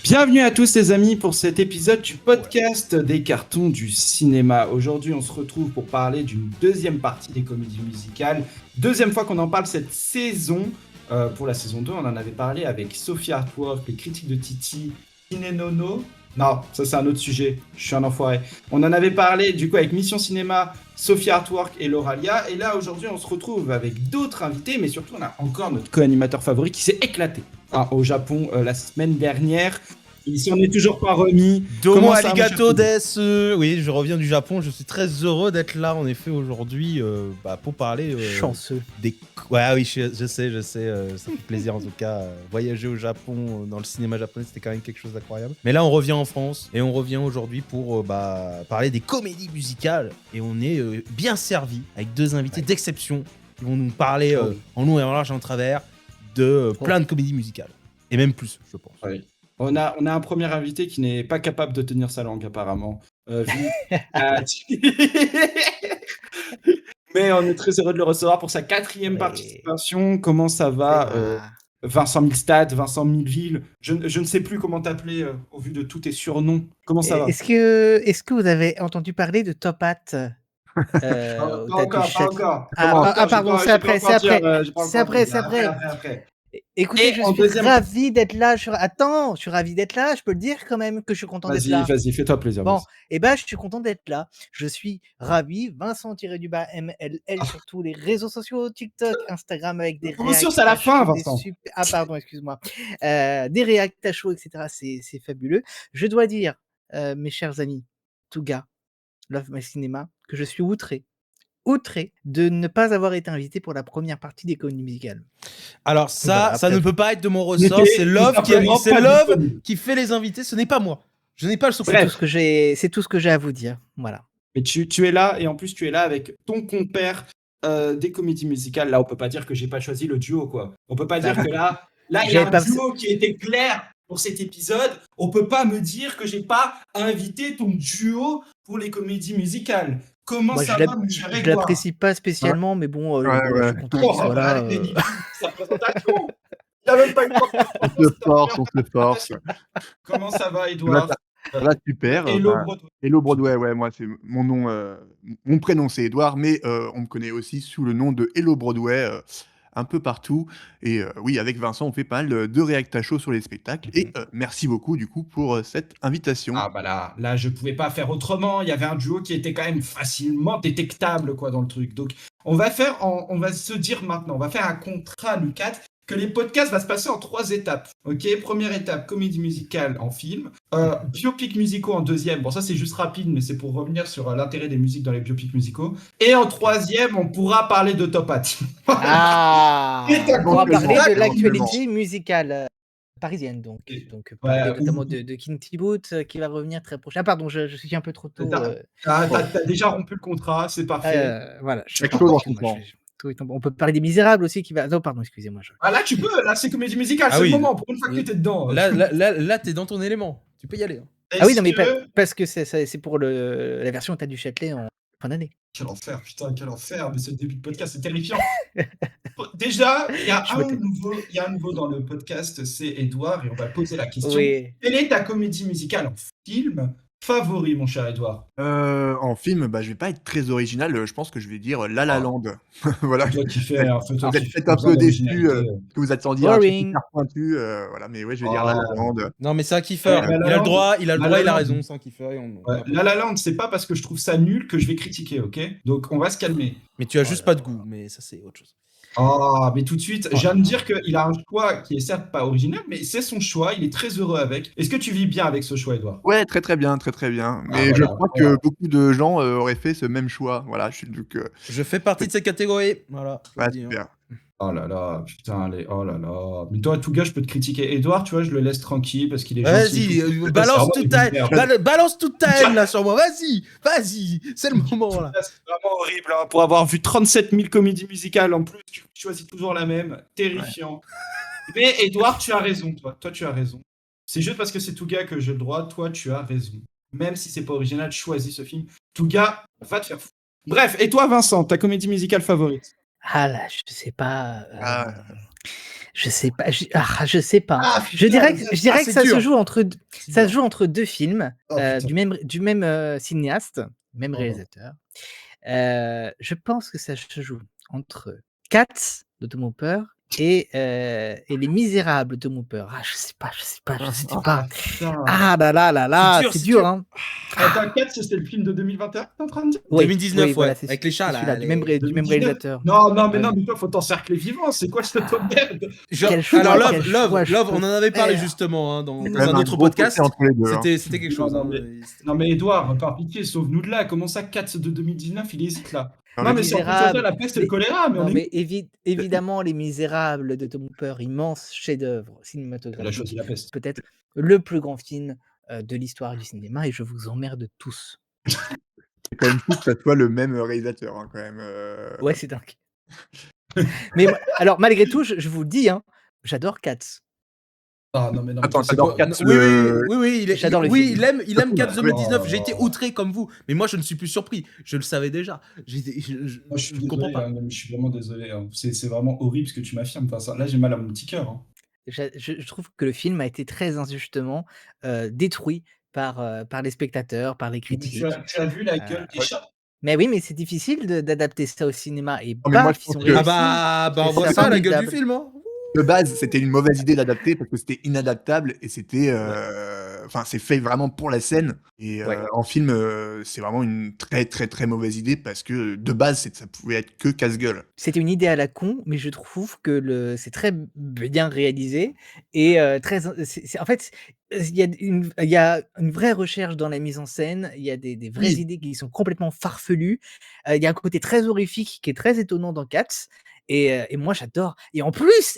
Bienvenue à tous les amis pour cet épisode du podcast des cartons du cinéma. Aujourd'hui on se retrouve pour parler d'une deuxième partie des comédies musicales. Deuxième fois qu'on en parle cette saison. Pour la saison 2 on en avait parlé avec Sophie Artwork, les critiques de Titi, Ciné Nono. Non, ça c'est un autre sujet, je suis un enfoiré. On en avait parlé du coup avec Mission Cinéma, Sophie Artwork et Lauralia. Et là aujourd'hui on se retrouve avec d'autres invités, mais surtout on a encore notre co-animateur favori qui s'est éclaté au Japon la semaine dernière. Il s'en est toujours pas remis. Domo arigato desu. Oui, je reviens du Japon. Je suis très heureux d'être là, en effet, aujourd'hui, pour parler... chanceux. Ouais, oui, je sais. Ça fait plaisir, en tout cas. Voyager au Japon, dans le cinéma japonais, c'était quand même quelque chose d'incroyable. Mais là, on revient en France. Et on revient aujourd'hui pour parler des comédies musicales. Et on est bien servi, avec deux invités d'exception qui vont nous parler en long et en large et en travers de plein de comédies musicales. Et même plus, je pense. Oui. On a un premier invité qui n'est pas capable de tenir sa langue, apparemment. Mais on est très heureux de le recevoir pour sa 4e participation. Comment ça va, Vincent Milstad, Vincent Milleville? Je ne sais plus comment t'appeler au vu de tous tes surnoms. Comment ça va? Est-ce que vous avez entendu parler de Top Hat Pas encore. Pardon, c'est après. Écoutez, je suis ravi d'être là. Je suis ravi d'être là. Je peux le dire quand même que je suis content d'être là. Vas-y, fais-toi plaisir. Bon, je suis content d'être là. Je suis ravi. Vincent-MLL sur tous les réseaux sociaux, TikTok, Instagram, avec des réactions. C'est à la fin, Vincent. Pardon, excuse-moi. Des réacts à chaud, etc. C'est fabuleux. Je dois dire, mes chers amis, Touga, Love My Cinema, que je suis outré de ne pas avoir été invité pour la première partie des comédies musicales. Alors ça ne peut pas être de mon ressort, c'est Love qui fait les invités, ce n'est pas moi. Je n'ai pas le secret. C'est tout ce que j'ai à vous dire, voilà. Mais tu es là, et en plus tu es là avec ton compère des comédies musicales. Là on peut pas dire que j'ai pas choisi le duo, quoi. On peut pas dire que là il y a un duo qui était clair pour cet épisode. On peut pas me dire que j'ai pas invité ton duo pour les comédies musicales. Comment ça va, mon cher Edouard? Je l'apprécie pas spécialement, mais bon, je suis content qu'il soit là. Sa présentation. Il a même pas eu le temps. On se force. Comment ça va, Edouard? Ça va super. Hello Broadway, ouais, moi c'est mon nom, mon prénom c'est Edouard, mais on me connaît aussi sous le nom de Hello Broadway. Un peu partout. Et oui, avec Vincent, on fait pas mal de réact à chaud sur les spectacles. Et merci beaucoup, du coup, pour cette invitation. Ah bah là, je pouvais pas faire autrement. Il y avait un duo qui était quand même facilement détectable, quoi, dans le truc. Donc, on va se dire maintenant, on va faire un contrat, Lucas, que les podcasts va se passer en 3 étapes. Ok, première étape, comédie musicale en film. Biopics musicaux en 2e. Bon, ça c'est juste rapide, mais c'est pour revenir sur l'intérêt des musiques dans les biopics musicaux. Et en 3e, on pourra parler de Top Hat. On va parler de l'actualité musicale parisienne, donc notamment de Kinty Boot qui va revenir très prochain. Ah pardon, je suis un peu trop tôt. T'as déjà rompu le contrat, c'est parfait. Voilà. On peut parler des Misérables aussi qui va. Non, pardon, excusez-moi. Ah là, tu peux. Là, c'est comédie musicale. C'est le moment. Pour une fois que tu étais dedans. Là, t'es dans ton élément. Tu peux y aller. Ah oui, non, mais parce que c'est pour la version T'as du Châtelet en fin d'année. Quel enfer, putain, quel enfer. Mais c'est le début de podcast, c'est terrifiant. Déjà, il y a un nouveau dans le podcast, c'est Edouard, et on va poser la question. Oui. Quelle est ta comédie musicale en film favori, mon cher Edouard? En film, je vais pas être très original. Je pense que je vais dire La La Land. Voilà. Vous êtes peut-être un peu déçu que vous attendiez un truc hyper pointu. Voilà, mais ouais, je vais dire La La Land. Non, mais c'est un kiffeur. Il a le droit, il a raison, c'est un kiffeur. La La Land, c'est pas parce que je trouve ça nul que je vais critiquer, ok? Donc on va se calmer. Mais tu as juste pas de goût, mais ça c'est autre chose. Ah, mais tout de suite, je viens de dire qu'il a un choix qui est certes pas original, mais c'est son choix, il est très heureux avec. Est-ce que tu vis bien avec ce choix, Edouard? Ouais, très très bien. Mais je crois que beaucoup de gens auraient fait ce même choix. Voilà, je fais partie de cette catégorie. Voilà. Ouais, super. Oh là là, putain, oh là là. Mais toi, tout gars, je peux te critiquer. Edouard, tu vois, je le laisse tranquille parce qu'il est gentil. Vas-y, balance toute ta haine là sur moi. Vas-y, c'est le moment là. C'est vraiment horrible, hein. Pour avoir vu 37 000 comédies musicales en plus, tu choisis toujours la même. Terrifiant. Ouais. Mais Edouard, tu as raison, toi. Toi, tu as raison. C'est juste parce que c'est tout gars que j'ai le droit. Toi, tu as raison. Même si c'est pas original, choisis ce film. Tout gars, va te faire foutre. Bref, et toi, Vincent, ta comédie musicale favorite? Ah là, je sais pas. Je sais pas, je sais pas. Je putain, dirais que c'est ça dur. se joue entre C'est ça dur. se joue entre 2 films, Oh, putain. du même cinéaste, même Oh. réalisateur. Je pense que ça se joue entre Cats de Tom Hooper et Les Misérables de Tom Hooper. Ah, je sais pas. Putain. Ah là, dur, c'est c'est dur, dur. hein. Attends, 4, c'était le film de 2021 que t'es en train de dire? Oui, 2019, voilà, ouais, avec les chats, c'est là, celui-là, du les- même 2019. réalisateur. Non, Ouais. mais toi, faut t'encercler vivant. C'est quoi cette merde? Quel choix, Alors quel Love, choix je on en peux avait parlé faire. justement dans Il y a quand même un un autre gros fossé podcast. entre les deux. C'était quelque chose. Non, hein. Non, mais Edouard, par pitié, sauve-nous de là. Comment ça, 4 de 2019, il hésite là? Non, Non, mais mais c'est en plus de ça, Misérables. la peste et le Les- choléra. Mais on Non, est mais évidemment, Les Misérables de Tom Hooper, immense chef-d'œuvre Elle a cinématographique, choisi la peste. peut-être le plus grand film de l'histoire du cinéma, et je vous emmerde tous. c'est quand même fou que ça soit le même réalisateur, hein, quand même. Ouais, c'est dingue. Mais alors, malgré tout, je vous le dis, hein, j'adore Cats. Ah non, mais Attends, c'est t'adores quoi? Cats, Oui, J'adore le oui, film. il aime Cats Oh. 2019. J'ai été outré comme vous, mais moi je ne suis plus surpris. Je le savais déjà. Moi, je suis Je comprends désolé, pas. hein, mais je suis vraiment désolé. Hein. C'est vraiment horrible ce que tu m'affirmes. Enfin, là, j'ai mal à mon petit cœur. Hein. Je trouve que le film a été très injustement détruit par les spectateurs, par les Mais critiques. tu as vu la Euh, gueule des ouais. chats? Mais oui, mais c'est difficile d'adapter ça au cinéma, et Non, mais moi, paf, je ils pense sont que- réussis. On Et voit c'est ça à la gueule du formidable. film. Hein. De base, c'était une mauvaise idée d'adapter parce que c'était inadaptable et c'était. Enfin, c'est fait vraiment pour la scène. Et Ouais. en film, c'est vraiment une très très très mauvaise idée parce que de base, ça pouvait être que casse-gueule. C'était une idée à la con, mais je trouve que c'est très bien réalisé et en fait, il y a une vraie recherche dans la mise en scène, il y a des vraies Oui. idées qui sont complètement farfelues, il y a un côté très horrifique qui est très étonnant dans Cats, et moi j'adore, et en plus,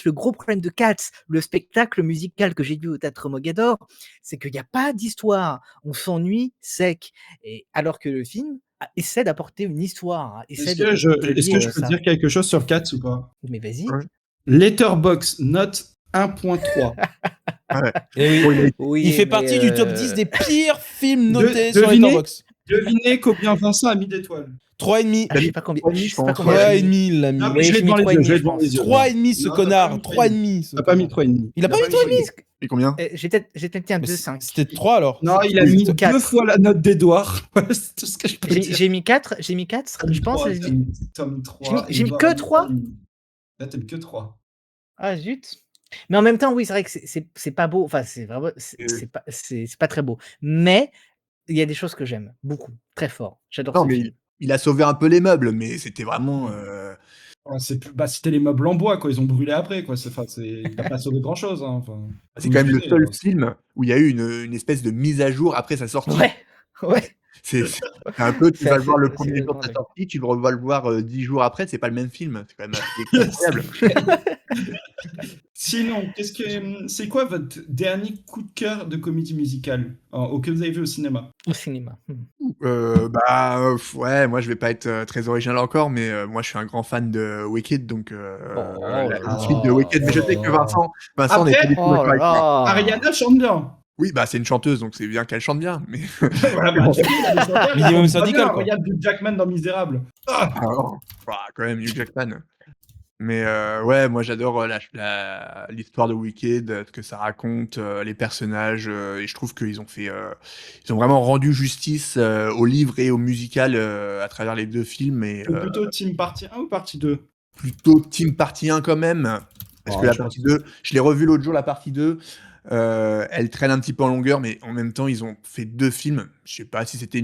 le gros problème de Cats, le spectacle musical que j'ai vu au Théâtre Mogador, c'est qu'il y a pas d'histoire, on s'ennuie sec, et alors que le film essaie d'apporter une histoire, hein, essaie de Est-ce que je lier peux ça. dire quelque chose sur 4 ou pas? Mais vas-y. Ouais. Letterboxd note 1.3. Ouais. Et oui. Bon, il a été- Oui, Il fait mais, partie du top 10 des pires films notés sur devinez. Letterboxd. Devinez combien Vincent a mis d'étoiles. 3,5. Ah, je sais pas combien. Oui, Je je sais pas pense, combien. ouais. 3,5, il l'a mis. Non, mais Oui, je l'ai j'ai mis devant les 3,5, yeux. Je l'ai je devant pense. les yeux. 3,5 ce Non, connard. t'as pas mis 3,5 ce T'as pas mis connard. 3,5. Il a pas mis 3,5. Et combien? J'ai peut-être mis un Mais 2,5. C'était 3 alors. Non, il a Oui, mis c'est 4. 2 fois la note d'Edouard. C'est tout ce que je peux dire. J'ai mis 4, je pense. T'as mis 3. J'ai mis que 3. Là, t'as mis que 3. Ah zut. Mais en même temps, oui, c'est vrai que c'est pas beau. Enfin, c'est vraiment, c'est pas très beau. Mais il y a des choses que j'aime beaucoup, très fort. J'adore Non, ce mais film. il a sauvé un peu les meubles, mais c'était vraiment. C'était les meubles en bois, quoi. Ils ont brûlé après, quoi. Il n'a pas sauvé grand-chose. Hein. Enfin, C'est quand même le seul film où il y a eu une espèce de mise à jour après sa sortie. Ouais. C'est un peu, tu C'est vas le assez- voir le c'est premier jour de vraiment sa dingue. sortie, tu vas le voir 10 jours après, c'est pas le même film. C'est quand même assez incroyable. Sinon, c'est quoi votre dernier coup de cœur de comédie musicale que vous avez vu au cinéma? Au cinéma. Ouais, moi je vais pas être très original encore, mais moi je suis un grand fan de Wicked, donc la suite de Wicked. Mais je sais que Vincent n'est pas du tout Oh d'accord là avec moi. là. Ariana chante bien. Oui, bah c'est une chanteuse, donc c'est bien qu'elle chante bien. Mais Voilà, bah, du coup, il y a des chanteurs qui Minimum chantent pas syndical, bien. quoi. Regarde Hugh Jackman dans Misérable. Ah, quand même Hugh Jackman. Mais ouais, moi j'adore l'histoire de Wicked, ce que ça raconte, les personnages, et je trouve qu'ils ont ils ont vraiment rendu justice au livre et au musical à travers les deux films. Et Plutôt Team Partie 1 ou Partie 2? plutôt Team Partie 1 quand même, parce que la partie 2, je l'ai revu l'autre jour, la partie 2, elle traîne un petit peu en longueur, mais en même temps, ils ont fait 2 films. Je sais pas si c'était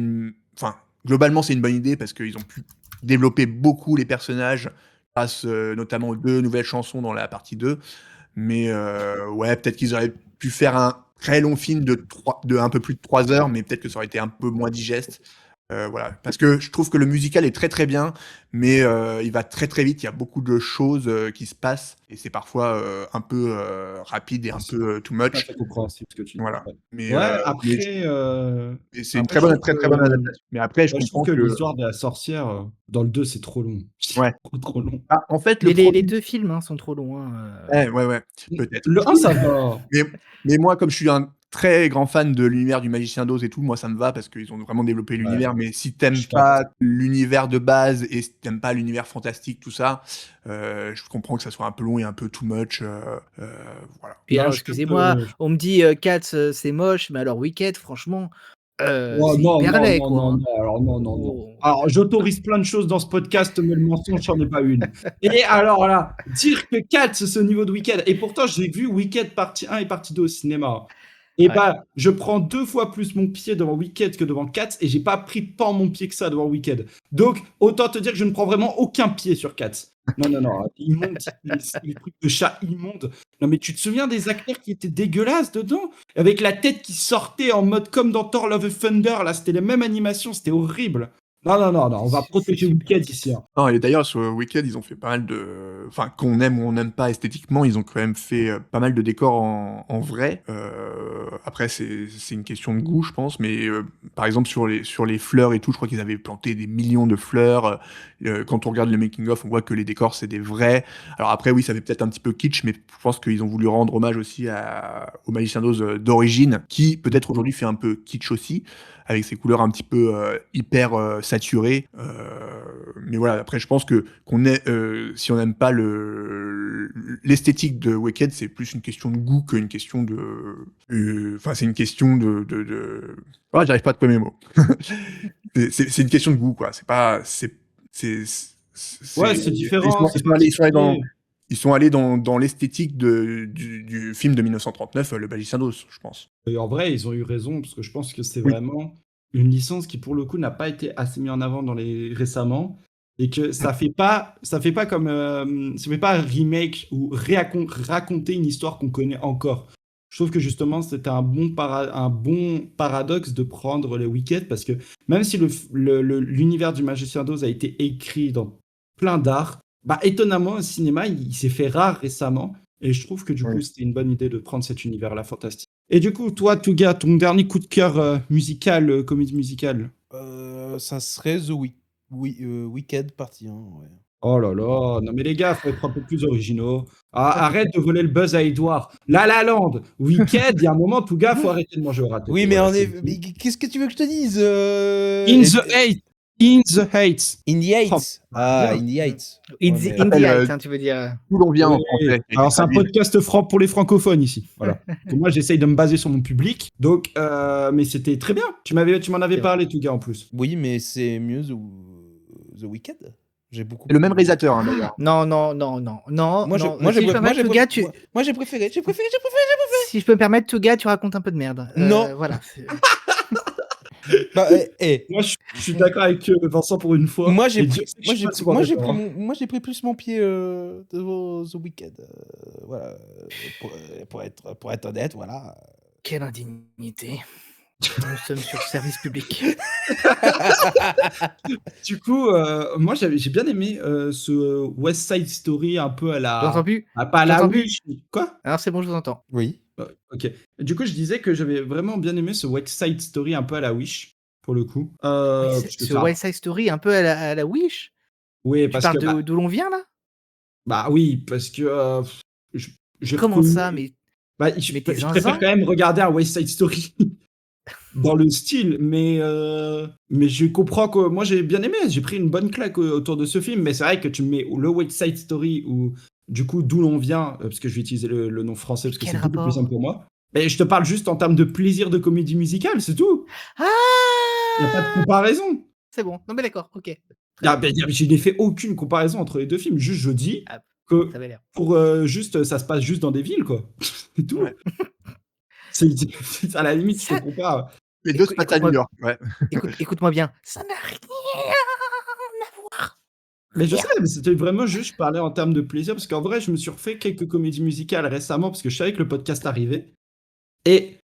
Enfin, globalement, c'est une bonne idée, parce qu'ils ont pu développer beaucoup les personnages, grâce notamment aux 2 nouvelles chansons dans la partie 2. Mais ouais, peut-être qu'ils auraient pu faire un très long film de un peu plus de 3 heures, mais peut-être que ça aurait été un peu moins digeste. Voilà, parce que je trouve que le musical est très très bien, mais il va très très vite. Il y a beaucoup de choses qui se passent et c'est parfois un peu rapide et un peu too much. C'est compréhensible ce que tu dis. Voilà. Mais Ouais, mais après. c'est une après, très bonne je trouve très bonne que- adaptation. Mais après, je je trouve comprends que que l'histoire de la sorcière, dans le 2, c'est trop long. Ouais. Trop long. en fait Mais le premier... les 2 films sont trop longs. Ouais, peut-être. Le 1, ça va. Mais moi, comme je suis un très grand fan de l'univers du Magicien d'Oz et tout, moi ça me va parce qu'ils ont vraiment développé l'univers, mais si t'aimes Je pas l'univers de base et si t'aimes pas l'univers fantastique, tout ça, je comprends que ça soit un peu long et un peu too much, voilà. Puis Non, alors, je excusez-moi, capte, on me dit Cats, c'est moche, mais alors Wicked, franchement, Oh, c'est non, hyper non, laid, non, quoi. non, Hein. non, alors non, non, non. Oh. Alors, j'autorise plein de choses dans ce podcast, mais le mensonge, j'en ai pas une. Et alors là, dire que Cats, c'est au niveau de Wicked, et pourtant, j'ai vu Wicked partie 1 et partie 2 au cinéma. Et Ouais. bah, je prends 2 fois plus mon pied devant Wicked que devant Cats, et j'ai pas pris tant mon pied que ça devant Wicked. Donc, autant te dire que je ne prends vraiment aucun pied sur Cats. Non, non, non, immonde, les trucs de chat immonde. Non, mais tu te souviens des acteurs qui étaient dégueulasses dedans? Avec la tête qui sortait en mode comme dans Thor Love and Thunder, là, c'était les mêmes animations, c'était horrible. Non, non, non, non, on va C'est protéger super. Wicked ici. Hein. Non, et d'ailleurs, sur Wicked, ils ont fait pas mal de. Enfin, qu'on aime ou on n'aime pas esthétiquement, ils ont quand même fait pas mal de décors en vrai. Après, c'est une question de goût, je pense, mais par exemple, sur les fleurs et tout, je crois qu'ils avaient planté des millions de fleurs. Quand on regarde le making-of, on voit que les décors, c'est des vrais. Alors après, oui, ça fait peut-être un petit peu kitsch, mais je pense qu'ils ont voulu rendre hommage aussi au Magicien d'Oz d'origine, qui peut-être aujourd'hui fait un peu kitsch aussi, avec ses couleurs un petit peu hyper saturées. Mais voilà, après, je pense que si on n'aime pas l'esthétique de Wicked, c'est plus une question de goût qu'une question de. Enfin, c'est une question de. Ah, j'arrive pas à trouver mes mots. C'est une question de goût, quoi. C'est pas. Ouais, c'est différent, c'est Ils sont allés dans l'esthétique du film de 1939, Le Magicien d'Oz, je pense. Et en vrai, ils ont eu raison, parce que je pense que c'est vraiment une licence qui, pour le coup, n'a pas été assez mise en avant récemment. Et que ça fait pas comme. Ça fait pas un remake ou raconter une histoire qu'on connaît encore. Je trouve que justement, c'était un bon paradoxe de prendre les Wicked, parce que même si l'univers du Magicien d'Oz a été écrit dans plein d'art, bah, étonnamment, au cinéma, il s'est fait rare récemment. Et je trouve que du coup, c'était une bonne idée de prendre cet univers-là fantastique. Et du coup, toi, Touga, ton dernier coup de cœur musical, comédie musicale? Ça serait Wicked partie 1, ouais. Oh là là, non mais les gars, faut être un peu plus originaux. Ah, arrête de voler le buzz à Edouard. La La Land, Wicked, il y a un moment, Touga, faut arrêter de manger au râteau. Oui, mais Voilà, mais qu'est-ce que tu veux que je te dise In the Heights. In the Heights. In the Heights. Ah, In the Heights. In Ouais, the mais- Heights, hein, tu veux dire. Où l'on vient en Oui. français. Alors, c'est un podcast franc pour les francophones ici. Voilà. Donc, moi, j'essaye de me baser sur mon public. Donc, mais c'était très bien. Tu m'en avais C'est parlé, Touga, en plus. Oui, mais c'est mieux The Wicked. J'ai beaucoup. C'est le même réalisateur, hein, d'ailleurs. Non, non, non, non, non. Moi, non. j'ai Si je peux me permettre, Touga, préféré. Si je peux me permettre, Touga, tu racontes un peu de merde. Non. Voilà. Bah, Moi, je suis d'accord avec Vincent pour une fois. Moi, j'ai Et pris, Dieu sait que je suis pas souvent d'accord, hein. moi, j'ai pris plus mon pied devant The Wicked. Voilà. Pour être honnête, voilà. Quelle indignité. Nous sommes sur service public. Du coup, moi, j'ai bien aimé ce West Side Story un peu à la. J'entends plus. Ah, pas à la J'entends plus. Wish. Quoi? Alors c'est bon, je vous entends. Oui. Ok. Du coup, je disais que j'avais vraiment bien aimé ce West Side Story un peu à la Wish, pour le coup. Parce que Ce ça- West Side Story, un peu à la Wish. Oui, Tu parce parles que. d'où l'on vient là? Bah oui, parce que. J'ai Comment reconnu- ça? Mais Bah, mais je t'es préfère zinzin. quand même regarder un West Side Story dans le style, mais je comprends que moi j'ai bien aimé, j'ai pris une bonne claque autour de ce film, mais c'est vrai que tu me mets le West Side Story ou du coup d'où l'on vient, parce que je vais utiliser le nom français parce que Quel c'est beaucoup plus rapport? simple pour moi. Mais je te parle juste en termes de plaisir de comédie musicale, c'est tout. Il n'y a pas de Ah! comparaison. C'est bon. Non mais d'accord, ok. Je n'ai fait aucune comparaison entre les deux films, juste je dis Ah, que ça avait l'air. pour juste ça se passe juste dans des villes quoi. C'est tout. Ouais. C'est à la limite Ça- je te compare. Les deux se passent à New York, ouais. Écoute-moi bien. Ça n'a rien à voir. Mais je sais, mais c'était vraiment juste, je parlais en termes de plaisir, parce qu'en vrai, je me suis refait quelques comédies musicales récemment, parce que je savais que le podcast arrivait. Et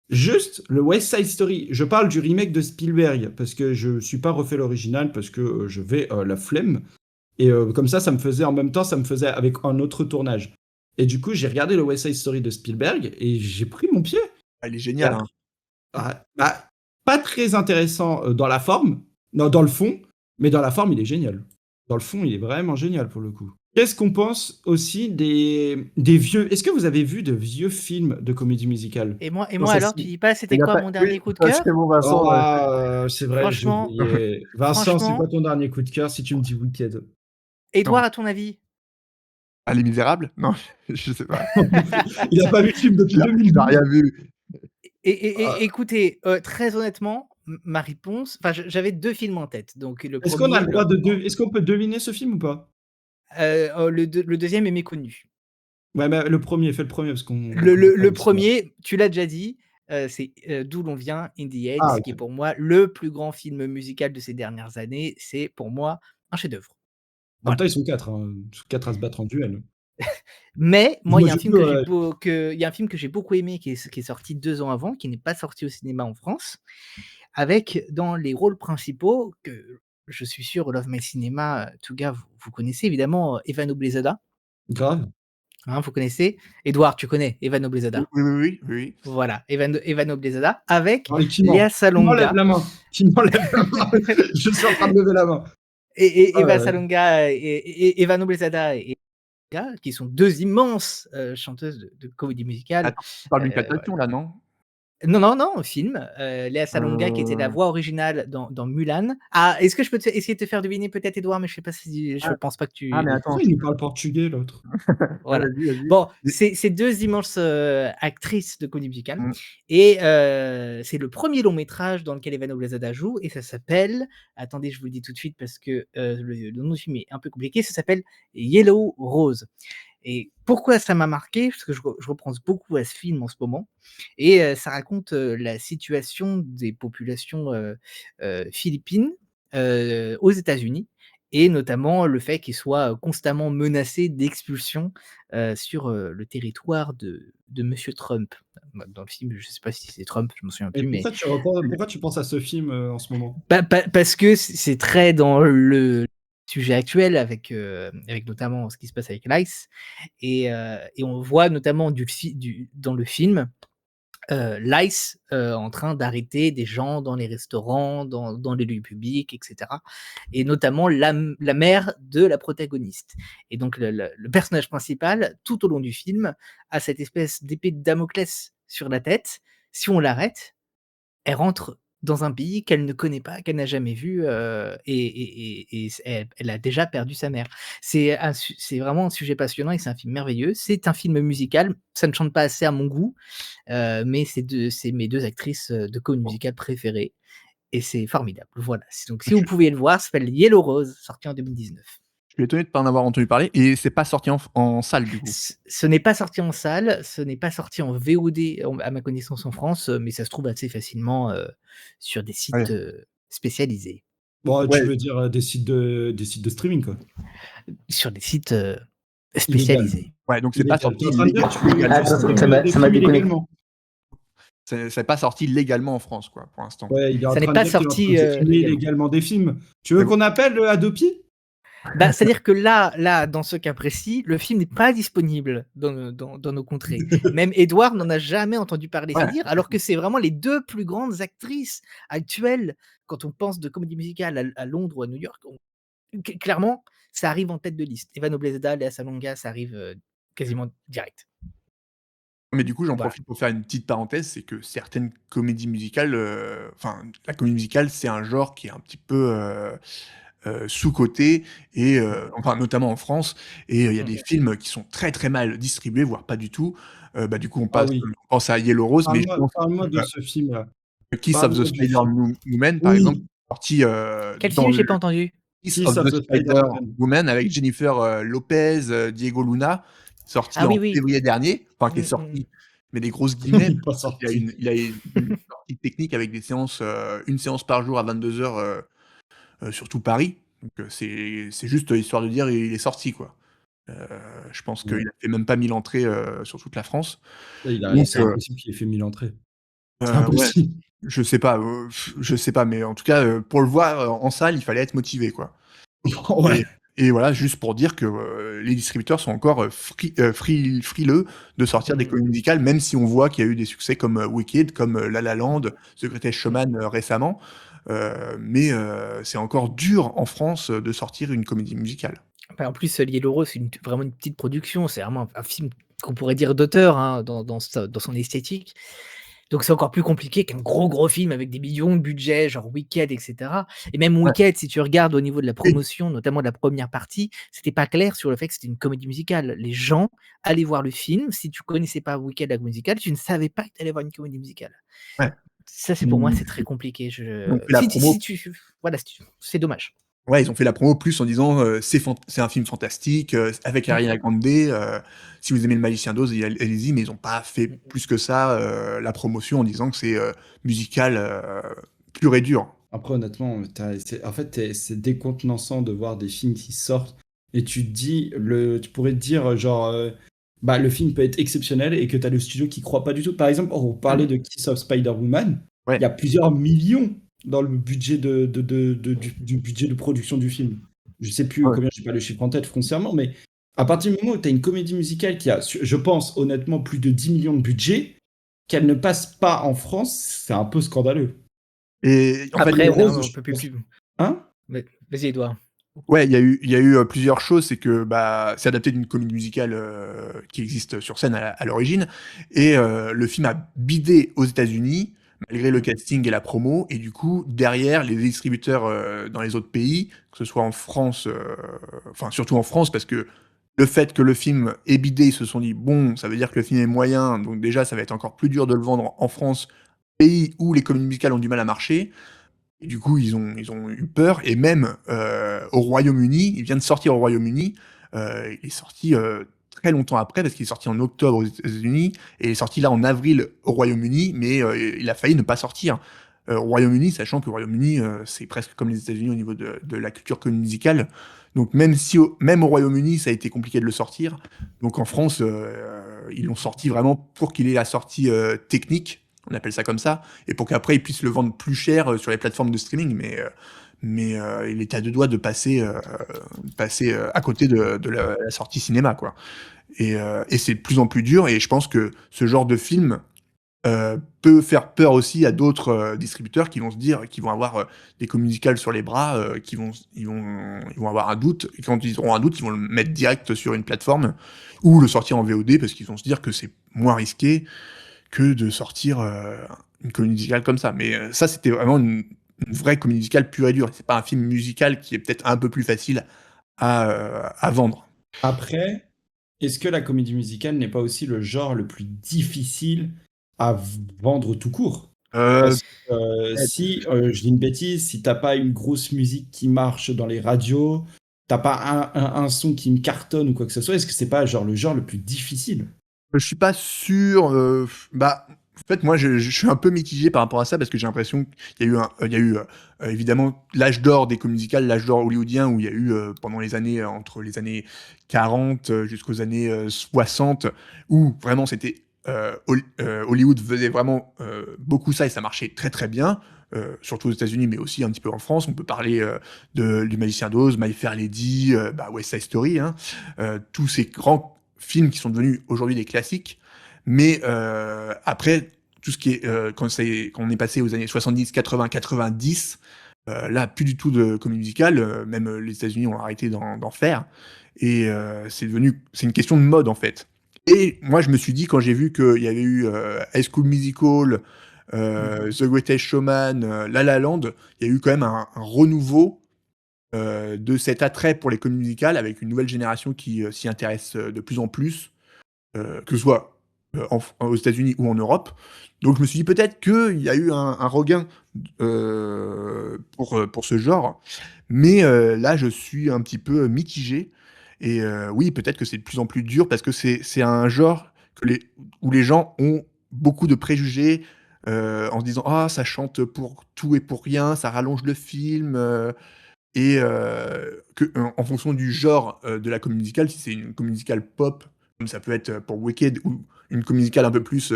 juste, le West Side Story, je parle du remake de Spielberg, parce que je ne suis pas refait l'original, parce que je vais la flemme. Et comme ça me faisait, en même temps, ça me faisait avec un autre tournage. Et du coup, j'ai regardé le West Side Story de Spielberg, et j'ai pris mon pied. Ah, il est génial, hein. Pas très intéressant dans la forme, non, dans le fond, mais dans la forme, il est génial. Dans le fond, il est vraiment génial pour le coup. Qu'est-ce qu'on pense aussi des vieux... Est-ce que vous avez vu de vieux films de comédie musicale? Et moi Dans cette alors, tu série. dis pas, c'était quoi mon dernier coup de ça, cœur? c'est bon, Vincent. C'est vrai, j'ai Franchement, oublié. Vincent, c'est franchement, quoi ton dernier coup de cœur si tu me dis Wicked? Édouard, à ton avis? Ah, Les Misérables? Non, je sais pas. Il a pas vu de film depuis Il a 2012. rien vu. Écoutez, très honnêtement, ma réponse, enfin, j'avais 2 films en tête. Donc le Est-ce qu'on a premier, le droit est-ce qu'on peut deviner ce film ou pas? le deuxième est méconnu. Ouais, mais le premier, fais le premier parce qu'on Le connaît pas l'histoire. premier, tu l'as déjà dit, c'est, D'où l'on vient, In the Ah, Heights, qui est OK. pour moi le plus grand film musical de ces dernières années. C'est pour moi un chef-d'œuvre. En même Voilà. temps, ils sont 4, hein. Ils sont 4 à se battre en duel. Mais moi, il Moi, y a un je film peux, il y a un film que j'ai beaucoup aimé qui est sorti 2 ans avant, qui n'est pas sorti au cinéma en France, avec dans les rôles principaux que je suis sûr Love My Cinema, tout gars, vous connaissez évidemment, Evan Oblezada, grave. hein, vous connaissez? Édouard, tu connais Evan Oblezada? Oui. Voilà, Evan Oblezada avec Allez, qui ment? Léa Qui m'enlève Salonga la main? Qui m'enlève la main? Je suis en train de lever la main. Ah Eva ouais. Salonga et Evan Oblezada et Léa, qui sont 2 immenses, chanteuses de comédie musicale, Attends, tu parles d'une voilà. captation là, non? Non, film, Léa Salonga qui était la Heu, voix originale dans Mulan. Ah, est-ce que je peux essayer de te faire deviner peut-être Édouard, mais je sais pas si je ah, pense pas que mais tu attends, Pourquoi il nous parle portugais, l'autre? voilà. vas-y. Bon, Mais c'est 2 immenses, actrices de comédie musicale mmh, et c'est le premier long métrage dans lequel Eva Noblezada joue et ça s'appelle, attendez, je vous le dis tout de suite parce que, le nom du film est un peu compliqué, ça s'appelle Yellow Rose. Et pourquoi ça m'a marqué? Parce que je repense beaucoup à ce film en ce moment et ça raconte, la situation des populations, philippines, aux États-Unis et notamment le fait qu'ils soient, constamment menacés d'expulsion, sur, le territoire de monsieur Trump. Dans le film, je sais pas si c'est Trump, je m'en souviens Et plus, mais pourquoi tu penses à ce film, en ce moment? parce que c'est très dans le sujet actuel avec notamment ce qui se passe avec l'ICE et on voit notamment dans le film, l'ICE, en train d'arrêter des gens dans les restaurants, dans les lieux publics et cetera et notamment la mère de la protagoniste et donc le personnage principal, tout au long du film, a cette espèce d'épée de Damoclès sur la tête. Si on l'arrête, elle rentre dans un pays qu'elle ne connaît pas, qu'elle n'a jamais vu, elle a déjà perdu sa mère. C'est vraiment un sujet passionnant et c'est un film merveilleux. C'est un film musical, ça ne chante pas assez à mon goût, mais c'est mes 2 actrices, de comédie musicale préférées et c'est formidable. Voilà, donc si vous je pouviez le voir, ça s'appelle Yellow Rose, sorti en 2019. je suis étonné de pas en avoir entendu parler et c'est pas sorti en salle du coup? Ce n'est pas sorti en salle, ce n'est pas sorti en VOD, à ma connaissance en France, mais ça se trouve assez facilement, sur des Ouais. sites, spécialisés. Bon, tu Ouais, veux dire, des sites de streaming, quoi? Sur des sites, Illégal. spécialisés. ouais, donc c'est pas Illégal. Tu es sorti en train de dire que tu Attends, streames ça m'a des ça m'a films déconnecté. illégalement? C'est pas sorti légalement en France quoi, pour l'instant. Ouais, il est en Ça n'est train de pas dire qu'il est en train sorti, de streamer légalement. illégalement des films. Tu veux qu'on appelle, Adopi? Bah, c'est-à-dire que là, dans ce cas précis, le film n'est pas disponible dans nos contrées. Même Édouard n'en a jamais entendu parler, c'est Ouais. dire, alors que c'est vraiment les 2 plus grandes actrices actuelles quand on pense de comédie musicale à Londres ou à New York, clairement, ça arrive en tête de liste. Eva Noblezada, Léa Salonga, ça arrive, quasiment direct. Mais du coup, j'en Voilà. profite pour faire une petite parenthèse, c'est que certaines comédies musicales, enfin, la comédie musicale, c'est un genre qui est un petit peu, sous-coté et enfin, notamment en France et il y a des Mmh. films qui sont très, très mal distribués, voire pas du tout. Bah, du coup, Ah oui. on pense à Yellow Rose, mais je pense, Parle-moi de ce film-là. Kiss of the Parle-moi du Spider film. Woman, par exemple, Oui, sorti, Quel dans film? J'ai le pas entendu. Kiss Kiss of of the the Spider Spider-Man. Woman avec Jennifer, Lopez, Diego Luna, sorti Ah en oui, oui. février dernier, enfin qui est Mmh, mmh. sorti, mais des grosses guillemets, Il est pas parce qu'il sorti. il a une sortie technique avec des séances, 1 séance par jour à 22:00, sur tout Paris. Donc, c'est juste histoire de dire il est sorti quoi. Heu, je pense qu'il Ouais. a fait même pas 1000 entrées, sur toute la France. Là, Donc, c'est impossible qu'il ait fait 1000 entrées. C'est ouais, impossible. je sais pas, mais en tout cas, pour le voir, en salle, il fallait être motivé quoi. Ouais. Et voilà, juste pour dire que, les distributeurs sont encore, frileux de sortir des Mmh. comédies musicales, même si on voit qu'il y a eu des succès comme, Wicked, comme, La La Land, The Greatest Mmh. Showman, récemment. Mais, c'est encore dur en France, de sortir une comédie musicale. Enfin, en plus, Yellow Rose, c'est vraiment une petite production. C'est vraiment un film qu'on pourrait dire d'auteur, hein, dans son esthétique. Donc c'est encore plus compliqué qu'un gros film avec des millions de budget, genre Wicked, etc. Et même Ouais. Wicked, si tu regardes au niveau de la Oui. promotion, notamment de la première partie, c'était pas clair sur le fait que c'était une comédie musicale. Les gens allaient voir le film. Si tu connaissais pas Wicked, la comédie musicale, tu ne savais pas que tu allais voir une comédie musicale. Ouais. Ça, c'est pour moi, Ils c'est très compliqué. ils ont fait la promo. Voilà, c'est dommage. Ouais, ils ont fait la promo plus en disant c'est un film fantastique avec Ariana Grande. Si vous aimez Le Magicien d'Oz, allez-y, mais ils n'ont pas fait plus que ça la promotion en disant que c'est musical pur et dur. Après, honnêtement, c'est décontenançant de voir des films qui sortent et tu pourrais te dire, genre, le film peut être exceptionnel et que tu as le studio qui croit pas du tout. Par exemple, on parlait de Kiss of Spider-Woman, Ouais. il y a plusieurs millions dans le budget du budget de production du film. Je sais plus combien, j'ai pas le chiffre en tête foncièrement, mais à partir du moment où tu as une comédie musicale qui a, je pense, honnêtement, plus de 10 millions de budget, qu'elle ne passe pas en France, c'est un peu scandaleux. Et en Après, fait, on peut plus. Hein? Vas-y, Edouard. Ouais, il y a eu plusieurs choses. C'est que c'est adapté d'une comédie musicale qui existe sur scène à l'origine, et le film a bidé aux États-Unis malgré le casting et la promo, et du coup derrière les distributeurs dans les autres pays, que ce soit en France, enfin surtout en France, parce que le fait que le film est bidé, ils se sont dit bon, ça veut dire que le film est moyen, donc déjà ça va être encore plus dur de le vendre en France, pays où les comédies musicales ont du mal à marcher. Et du coup, ils ont eu peur, et même au Royaume-Uni, il vient de sortir au Royaume-Uni, il est sorti très longtemps après, parce qu'il est sorti en octobre aux États-Unis, et il est sorti là en avril au Royaume-Uni, mais il a failli ne pas sortir au Royaume-Uni, sachant que le Royaume-Uni, c'est presque comme les États-Unis au niveau de la culture comédie musicale. Donc même au Royaume-Uni, ça a été compliqué de le sortir, donc en France, ils l'ont sorti vraiment pour qu'il ait la sortie technique, on appelle ça comme ça, et pour qu'après ils puissent le vendre plus cher sur les plateformes de streaming, mais il était à deux doigts de passer à côté de la sortie cinéma, quoi. Et c'est de plus en plus dur, et je pense que ce genre de film peut faire peur aussi à d'autres distributeurs qui vont se dire, qui vont avoir des comédies musicales sur les bras, ils vont avoir un doute, et quand ils auront un doute, ils vont le mettre direct sur une plateforme, ou le sortir en VOD, parce qu'ils vont se dire que c'est moins risqué que de sortir une comédie musicale comme ça. Mais ça, c'était vraiment une vraie comédie musicale pure et dure. C'est pas un film musical qui est peut-être un peu plus facile à vendre. Après, est-ce que la comédie musicale n'est pas aussi le genre le plus difficile à vendre tout court? Parce que si, je dis une bêtise, si t'as pas une grosse musique qui marche dans les radios, t'as pas un son qui me cartonne ou quoi que ce soit, est-ce que c'est pas genre le genre le plus difficile? Je suis pas sûr. En fait, moi, je suis un peu mitigé par rapport à ça, parce que j'ai l'impression qu'il y a eu évidemment l'âge d'or des comédies musicales, l'âge d'or hollywoodien, où il y a eu pendant les années entre les années 40 jusqu'aux années 60, où vraiment c'était Hollywood faisait vraiment beaucoup ça, et ça marchait très très bien. Surtout aux États-Unis, mais aussi un petit peu en France. On peut parler du Magicien d'Oz, My Fair Lady, West Side Story, hein, tous ces grands films qui sont devenus aujourd'hui des classiques. Mais après, tout ce qui est quand on est passé aux années 70, 80, 90, là, plus du tout de comédie musicale. Même les États-Unis ont arrêté d'en faire. Et c'est une question de mode, en fait. Et moi, je me suis dit, quand j'ai vu qu'il y avait eu High School Musical, The Greatest Showman, La La Land, il y a eu quand même un renouveau de cet attrait pour les comédies musicales, avec une nouvelle génération qui s'y intéresse de plus en plus, que ce soit aux États-Unis ou en Europe. Donc je me suis dit peut-être qu'il y a eu un regain pour ce genre, mais là je suis un petit peu mitigé, et oui, peut-être que c'est de plus en plus dur, parce que c'est un genre où les gens ont beaucoup de préjugés, en se disant « Ah, ça chante pour tout et pour rien, ça rallonge le film », et en fonction du genre de la comédie musicale, si c'est une comédie musicale pop, comme ça peut être pour Wicked, ou une comédie musicale un peu plus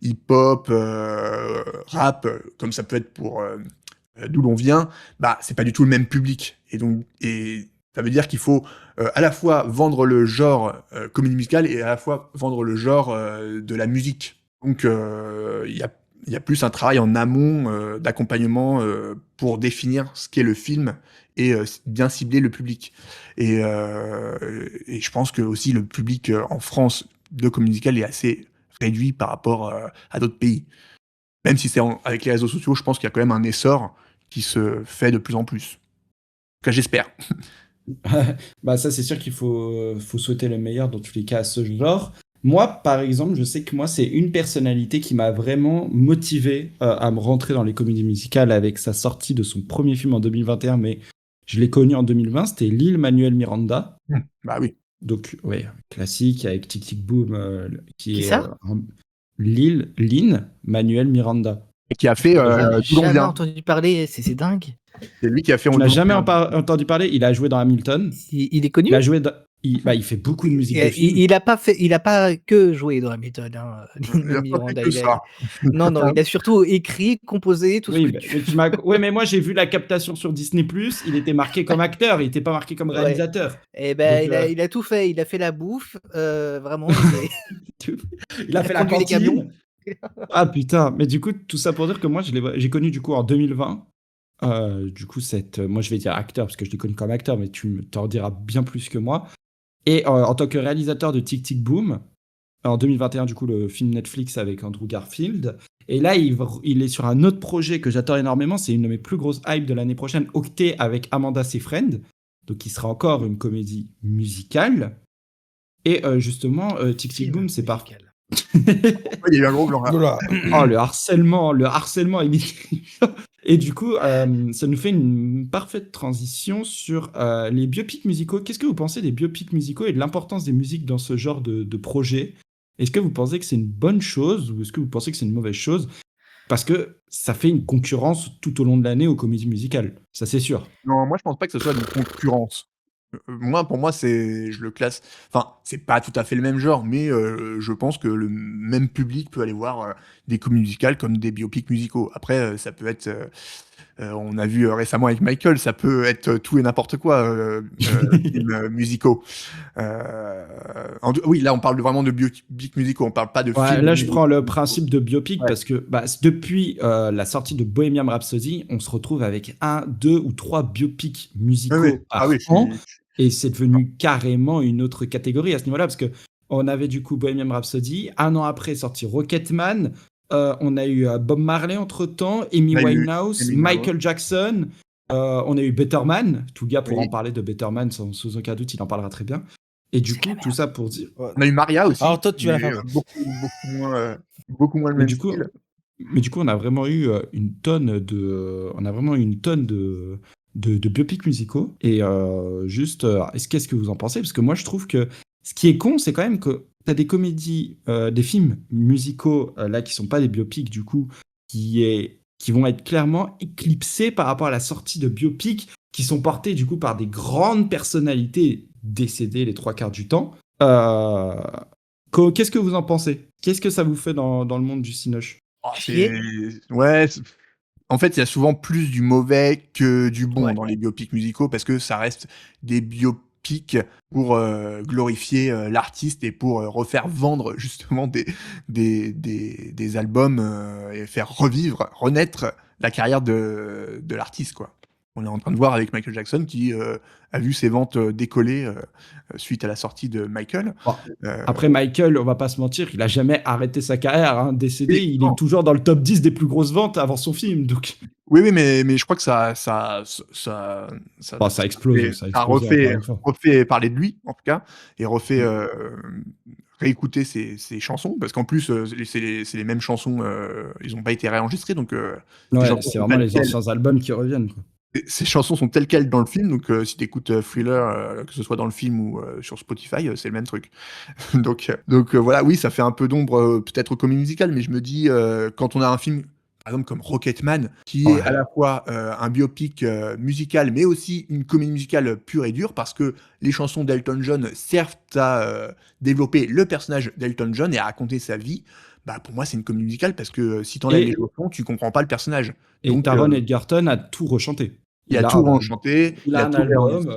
hip-hop, rap, comme ça peut être pour D'où l'on vient, c'est pas du tout le même public. Et ça veut dire qu'il faut à la fois vendre le genre comédie musicale, et à la fois vendre le genre de la musique. Donc il y a plus un travail en amont d'accompagnement pour définir ce qu'est le film et bien cibler le public. Et je pense que aussi le public en France de comédie musicale est assez réduit par rapport à d'autres pays. Même si avec les réseaux sociaux, je pense qu'il y a quand même un essor qui se fait de plus en plus. En tout cas, j'espère. Bah ça c'est sûr qu'il faut souhaiter le meilleur dans tous les cas à ce genre. Moi par exemple je sais que moi c'est une personnalité qui m'a vraiment motivé à me rentrer dans les comédies musicales avec sa sortie de son premier film en 2021 mais je l'ai connu en 2020, c'était Lin-Manuel Miranda. Bah oui. Donc ouais, classique avec Tic Tic Boom Qui ça Lin-Manuel Miranda. Et qui a fait J'ai jamais entendu parler, c'est dingue. C'est lui qui a fait. Tu n'as jamais entendu parler. Il a joué dans Hamilton. Il est connu. Il a joué. Il fait beaucoup de musique. Il a pas que joué dans Hamilton. Hein. Non, il a surtout écrit, composé, tout ce mais moi j'ai vu la captation sur Disney+. Il était marqué comme acteur. Il n'était pas marqué comme réalisateur. Et ben il a tout fait. Il a fait la bouffe, vraiment. Il a fait la cantine. Ah putain. Mais du coup tout ça pour dire que moi j'ai connu du coup en 2020. Du coup, moi je vais dire acteur parce que je l'ai connu comme acteur, mais tu t'en diras bien plus que moi. Et en tant que réalisateur de Tic Tic Boom, en 2021, du coup, le film Netflix avec Andrew Garfield. Et là, il est sur un autre projet que j'attends énormément. C'est une de mes plus grosses hypes de l'année prochaine, Octet avec Amanda Seyfried. Donc, qui sera encore une comédie musicale. Et justement, Tic Tic Boom, c'est pas. Il y a eu un gros blanc. Oh, le harcèlement Et du coup, ça nous fait une parfaite transition sur les biopics musicaux. Qu'est-ce que vous pensez des biopics musicaux et de l'importance des musiques dans ce genre de projet? Est-ce que vous pensez que c'est une bonne chose ou est-ce que vous pensez que c'est une mauvaise chose? Parce que ça fait une concurrence tout au long de l'année aux comédies musicales, ça c'est sûr. Non, moi je pense pas que ce soit une concurrence. Pour moi, je le classe. Enfin, c'est pas tout à fait le même genre, mais je pense que le même public peut aller voir des comédies musicales comme des biopics musicaux. Après, ça peut être. On a vu récemment avec Michael, ça peut être tout et n'importe quoi, films musicaux. Oui, là, on parle vraiment de biopics musicaux, on parle pas de films. Là, je prends le principe de biopic parce que depuis la sortie de Bohemian Rhapsody, on se retrouve avec 1, 2 ou 3 biopics musicaux par an. Et c'est devenu carrément une autre catégorie à ce niveau-là, parce que on avait du coup Bohemian Rhapsody, un an après est sorti Rocketman, on a eu Bob Marley entre-temps, Amy Winehouse, Michael Jackson, on a eu Better Man, tout gars pour en parler de Better Man, sans aucun doute, il en parlera très bien. Et du coup, tout ça pour dire... On a eu Maria aussi. Alors toi, tu vas la faire. Beaucoup moins le même style. Mais du coup, on a vraiment eu une tonne de biopics musicaux. Et qu'est-ce que vous en pensez? Parce que moi, je trouve que ce qui est con, c'est quand même que tu as des comédies, des films musicaux, là, qui sont pas des biopics, du coup, qui vont être clairement éclipsés par rapport à la sortie de biopics qui sont portés, du coup, par des grandes personnalités décédées les 3/4 du temps. Qu'est-ce que vous en pensez? Qu'est-ce que ça vous fait dans le monde du cinoche? Ouais, en fait, il y a souvent plus du mauvais que du bon dans les biopics musicaux parce que ça reste des biopics pour glorifier l'artiste et pour refaire vendre justement des albums et faire renaître la carrière de l'artiste, quoi. On est en train de voir avec Michael Jackson qui a vu ses ventes décoller suite à la sortie de Michael. Après Michael, on va pas se mentir, il a jamais arrêté sa carrière, hein. Décédé, il est toujours dans le top 10 des plus grosses ventes avant son film. Donc... Oui, mais je crois que ça explose. Ça refait parler de lui, en tout cas, et refait réécouter ses chansons, parce qu'en plus, c'est les mêmes chansons, ils n'ont pas été réenregistrés, donc... c'est vraiment les anciens albums qui reviennent, quoi. Ces chansons sont telles quelles dans le film, donc si tu écoutes Thriller, que ce soit dans le film ou sur Spotify, c'est le même truc. donc voilà, oui, ça fait un peu d'ombre peut-être aux comédies musicales, mais je me dis, quand on a un film, par exemple comme Rocketman, qui est à la fois un biopic musical, mais aussi une comédie musicale pure et dure, parce que les chansons d'Elton John servent à développer le personnage d'Elton John et à raconter sa vie. Bah, pour moi, c'est une comédie musicale parce que si t'enlèves les chansons, tu comprends pas le personnage. Et Taron Egerton a tout rechanté. Il a tout rechanté. Il a un album,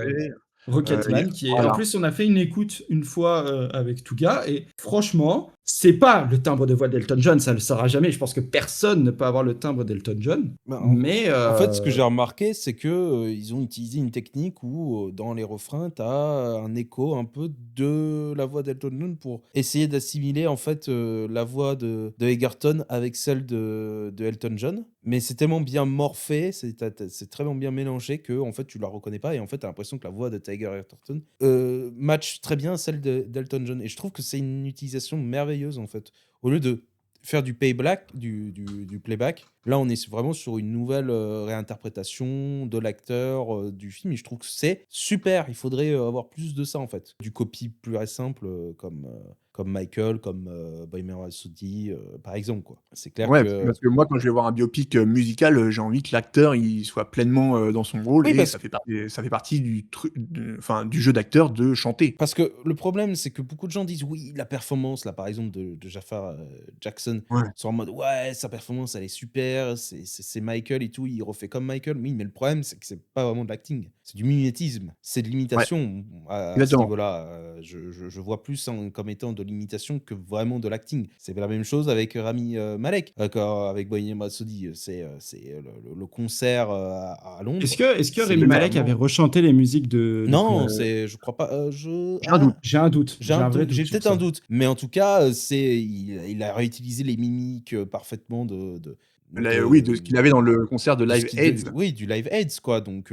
Rocketman, qui est... En plus, on a fait une écoute une fois avec Touga, et franchement, c'est pas le timbre de voix d'Elton John, ça le sera jamais. Je pense que personne ne peut avoir le timbre d'Elton John. Mais En fait, ce que j'ai remarqué, c'est que ils ont utilisé une technique où, dans les refrains, tu as un écho un peu de la voix d'Elton John pour essayer d'assimiler en fait la voix de Egerton avec celle de Elton John. Mais c'est tellement bien morphé, c'est très bien mélangé que en fait tu la reconnais pas et en fait tu as l'impression que la voix de Tiger Egerton match très bien celle d'Elton John. Et je trouve que c'est une utilisation merveilleuse en fait. Au lieu de faire du playback, du playback, là on est vraiment sur une nouvelle réinterprétation de l'acteur, du film, et je trouve que c'est super. Il faudrait avoir plus de ça en fait. Du copy plus simple comme Michael, comme Bohemian Rhapsody, par exemple, quoi. C'est clair Ouais, que. parce que moi, quand je vais voir un biopic musical, j'ai envie que l'acteur il soit pleinement dans son rôle Oui, et parce ça fait partie du jeu d'acteur de chanter. Parce que le problème, c'est que beaucoup de gens disent oui, la performance, là, par exemple, de Jafar Jackson, Ouais. sont en mode ouais, sa performance, elle est super, c'est Michael et tout, il refait comme Michael. Oui, mais le problème, c'est que c'est pas vraiment de l'acting, c'est du mimétisme, c'est de Ouais, l'imitation à ce exactement. niveau-là. Je vois plus comme étant de l'imitation que vraiment de l'acting. C'est la même chose avec Rami Malek, avec Bohemian Rhapsody. C'est le concert à Londres. est-ce que C'est Rémi Malek avait littéralement. rechanté les musiques de Non, Queen? je crois pas. J'ai un doute. J'ai un doute, j'ai un vrai J'ai doute sur peut-être un ça. doute, mais en tout cas, il a réutilisé les mimiques parfaitement Oui, de ce qu'il avait dans le concert de de ce Live qui Aid. oui, du Live Aids, quoi. Donc,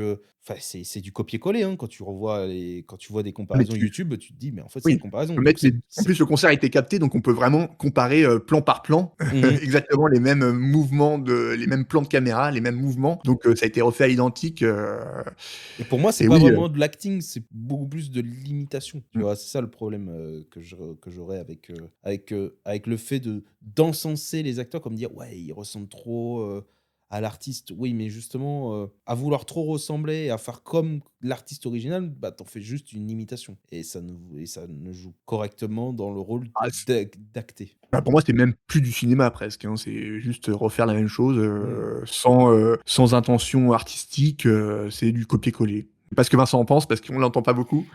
c'est du copier-coller, hein. Quand tu vois des Ah mais comparaisons tu YouTube, tu te dis: «Mais en fait, c'est des Oui, comparaisons». faut Donc mettre en plus, le concert a été capté, donc on peut vraiment comparer, plan par plan, Mmh. exactement les mêmes, mouvements les mêmes plans de caméra, les mêmes mouvements, donc ça a été refait à l'identique, Et pour moi, c'est et pas oui, vraiment de l'acting, c'est beaucoup plus de l'imitation, tu mmh. vois? C'est ça le problème, que j'aurais avec le fait d'encenser les acteurs, comme dire: «Ouais, ils ressemblent trop, à l'artiste». Oui, mais justement, à vouloir trop ressembler et à faire comme l'artiste original, bah, tu fais juste une imitation et ça ne joue correctement dans le rôle Ah d'acter. Bah, pour moi, c'est même plus du cinéma presque, hein. C'est juste refaire la même chose, Mmh. sans intention artistique, c'est du copier-coller. Je sais pas ce que Vincent en pense parce qu'on l'entend pas beaucoup.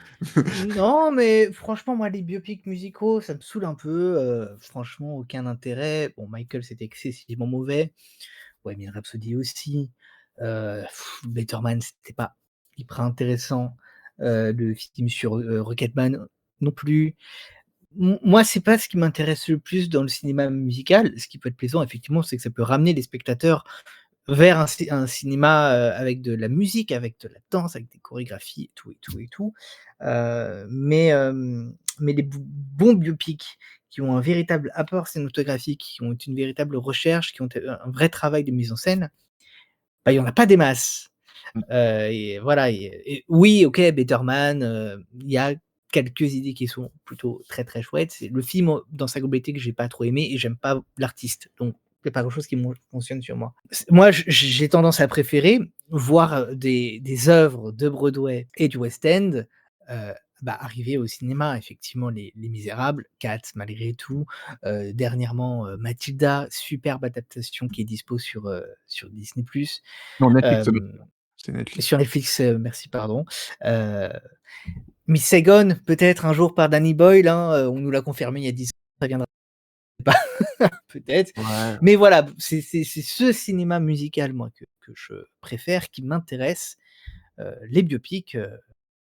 Non, mais franchement, moi, les biopics musicaux, ça me saoule un peu, franchement, aucun intérêt. Bon, Michael, c'était excessivement mauvais. Bohemian Rhapsody aussi. Better Man, c'était pas hyper intéressant. Le film sur, Rocketman non plus. Moi, c'est pas ce qui m'intéresse le plus dans le cinéma musical. Ce qui peut être plaisant, effectivement, c'est que ça peut ramener les spectateurs vers un cinéma, avec de la musique, avec de la danse, avec des chorégraphies et tout et tout et tout. Mais les bons biopics qui ont un véritable apport cinématographique, qui ont une véritable recherche, qui ont un vrai travail de mise en scène, bah, il y en a pas des masses. Mmh. Et voilà et oui, OK, Better Man, il y a quelques idées qui sont plutôt très, très chouettes. C'est le film, dans sa globalité que j'ai pas trop aimé et j'aime pas l'artiste, donc c'est pas quelque chose qui fonctionne sur moi. Moi, j'ai tendance à préférer voir, des œuvres de Broadway et du West End, heu, bah, arriver au cinéma. Effectivement, Les Misérables, Cats malgré tout, dernièrement, Mathilda, superbe adaptation qui est dispo sur Disney+. Non, Netflix, ça doit Hem, être ça. C'est Netflix. sur Netflix, merci, pardon. Heu, Miss Saigon, peut-être un jour par Danny Boyle, hein, on nous l'a confirmé il y a 10 ans, ça viendra pas, peut-être. Ouais. Mais voilà, c'est ce cinéma musical, moi, que je préfère, qui m'intéresse. Les biopics,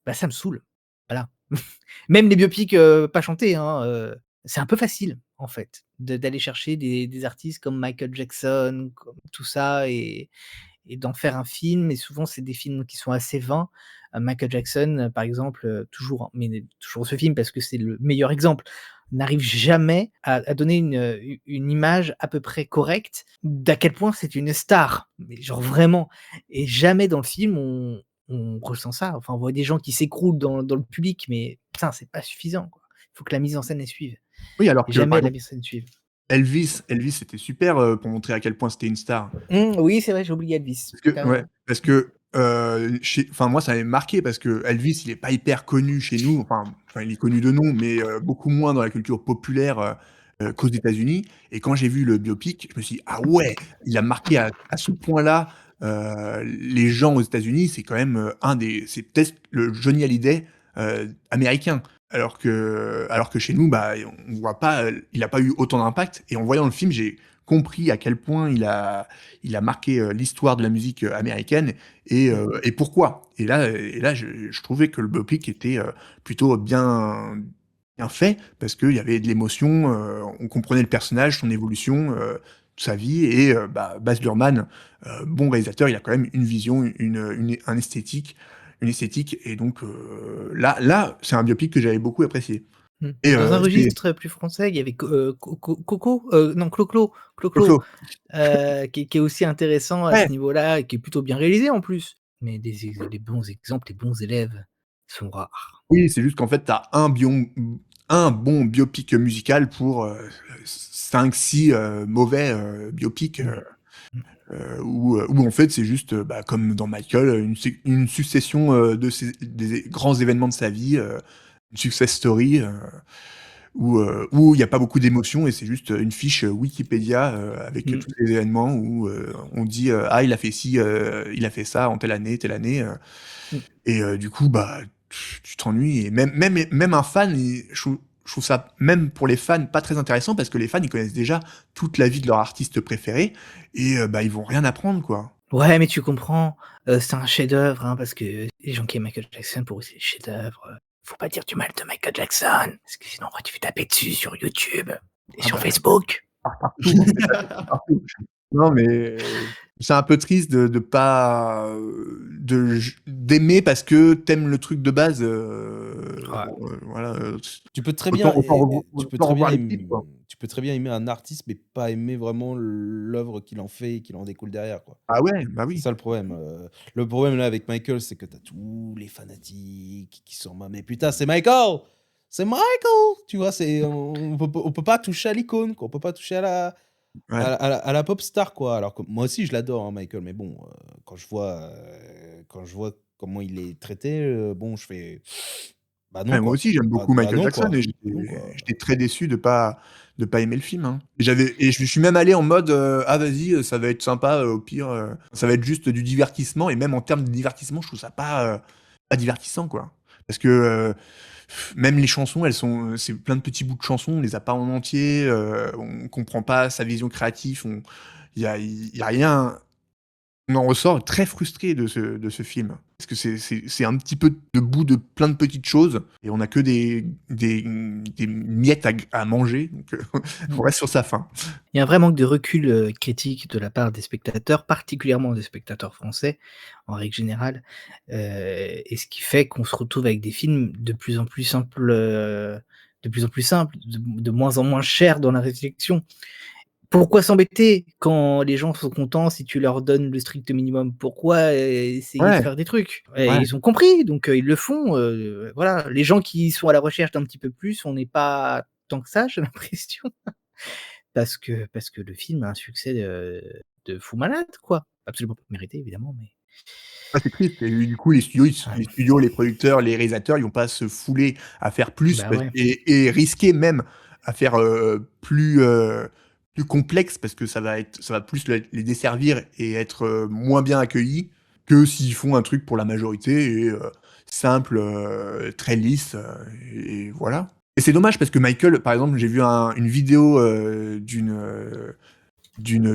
bah, ça me saoule, voilà. Même les biopics, pas chantés, hein, c'est un peu facile, en fait, d'aller chercher des artistes comme Michael Jackson, comme tout ça et d'en faire un film et souvent c'est des films qui sont assez vains. Michael Jackson, par exemple, toujours, hein, mais toujours ce film parce que c'est le meilleur exemple, n'arrive jamais à donner une image à peu près correcte d'à quel point c'est une star, mais genre vraiment et jamais dans le film on ressent ça. Enfin, on voit des gens qui s'écroulent dans le public, mais putain, c'est pas suffisant, quoi. Il faut que la mise en scène elle suive Oui, alors et que, par jamais la exemple, mise en scène suive. Elvis, c'était super, pour montrer à quel point c'était une star. Oui, c'est vrai, j'ai oublié Elvis, Parce que tu ouais, raison. parce que, moi, ça m'avait marqué parce que Elvis, il est pas hyper connu chez nous, enfin, il est connu de nom, mais beaucoup moins dans la culture populaire, qu'aux États-Unis, et quand j'ai vu le biopic, je me suis dit: «Ah ouais, il a marqué à ce point-là, les gens aux États-Unis». C'est quand même, c'est peut-être le Johnny Hallyday, américain. alors que chez nous, bah, on voit pas, il a pas eu autant d'impact. Et en voyant le film, j'ai compris à quel point il a marqué l'histoire de la musique américaine et pourquoi. Et là, je trouvais que le biopic était plutôt bien fait parce qu'il y avait de l'émotion, on comprenait le personnage, son évolution, sa vie et bah, Baz Luhrmann, bon réalisateur, il a quand même une vision, une esthétique et donc là, c'est un biopic que j'avais beaucoup apprécié. Et Dans un c'est registre plus français, il y avait Coco, non Clo-Clo, Clo-Clo. qui est aussi intéressant à Ouais. ce niveau-là et qui est plutôt bien réalisé en plus. Mais les bons exemples, les bons élèves sont rares. Oui, c'est juste qu'en fait, tu as un bon biopic musical pour 5-6 mauvais biopics où en fait, c'est juste bah, comme dans Michael, une succession des grands événements de sa vie, une success story où il n'y a pas beaucoup d'émotions et c'est juste une fiche Wikipédia avec tous les événements où on dit ah, il a fait ci, il a fait ça en telle année, telle année. Et du coup, bah, tu t'ennuies. Et même un fan, je trouve ça, même pour les fans, pas très intéressant parce que les fans, ils connaissent déjà toute la vie de leur artiste préféré et bah, ils vont rien apprendre, quoi. Ouais, mais tu comprends, c'est un chef-d'œuvre, hein, parce que les gens qui aiment Michael Jackson, pour eux, c'est le chef-d'œuvre. Faut pas dire du mal de Michael Jackson, parce que sinon tu fais taper dessus sur YouTube et sur Bah, Facebook. partout, en fait, partout. Non, mais c'est un peu triste de pas d'aimer parce que t'aimes le truc de base. Bon, voilà. Tu peux très bien, Autant revoir les clips, quoi. tu peux très bien aimer un artiste, mais pas aimer vraiment l'œuvre qu'il en fait et qu'il en découle derrière, quoi. Ah ouais, bah C'est oui. ça le problème. Le problème là avec Michael, c'est que t'as tous les fanatiques qui sont mais putain, c'est Michael! C'est Michael! Tu vois, on peut pas toucher à l'icône, quoi. On peut pas toucher Ouais. à la pop star, quoi. Alors que moi aussi, je l'adore, hein, Michael, mais bon, quand je vois comment il est traité, bon, je fais bah non, Ouais, moi quoi. aussi, j'aime beaucoup Bah Michael non, Jackson quoi. et Non, quoi. j'étais très déçu de pas aimer le film, hein. Et je suis même allé en mode ah vas-y, ça va être sympa, au pire, ça va être juste du divertissement et même en termes de divertissement, je trouve ça pas divertissant, quoi. Parce que même les chansons, c'est plein de petits bouts de chansons, on les a pas en entier, on comprend pas sa vision créative, il y a rien. On en ressort très frustré de ce film. Parce que c'est un petit peu de bout de plein de petites choses et on a que des miettes à manger, donc on reste sur sa faim. Il y a un vrai manque de recul, critique de la part des spectateurs, particulièrement des spectateurs français, en règle générale, et ce qui fait qu'on se retrouve avec des films de plus en plus simples, de moins en moins chers dans la réflexion. Pourquoi s'embêter quand les gens sont contents si tu leur donnes le strict minimum? Pourquoi, essayer de Ouais, faire des trucs? Et ouais. ils ont compris, donc ils le font, voilà. Les gens qui sont à la recherche d'un petit peu plus, on n'est pas tant que ça, j'ai l'impression. Parce que le film a un succès, de fou malade, quoi. Absolument pas mérité évidemment, mais Ah, c'est triste et du coup, ouais. les producteurs, les réalisateurs, ils vont pas se fouler à faire plus Bah ouais. et risquer même à faire, plus complexe parce que ça va plus les desservir et être, moins bien accueillis que s'ils font un truc pour la majorité et simple, très lisse, et voilà. Et c'est dommage parce que Michael, par exemple, j'ai vu une vidéo, d'une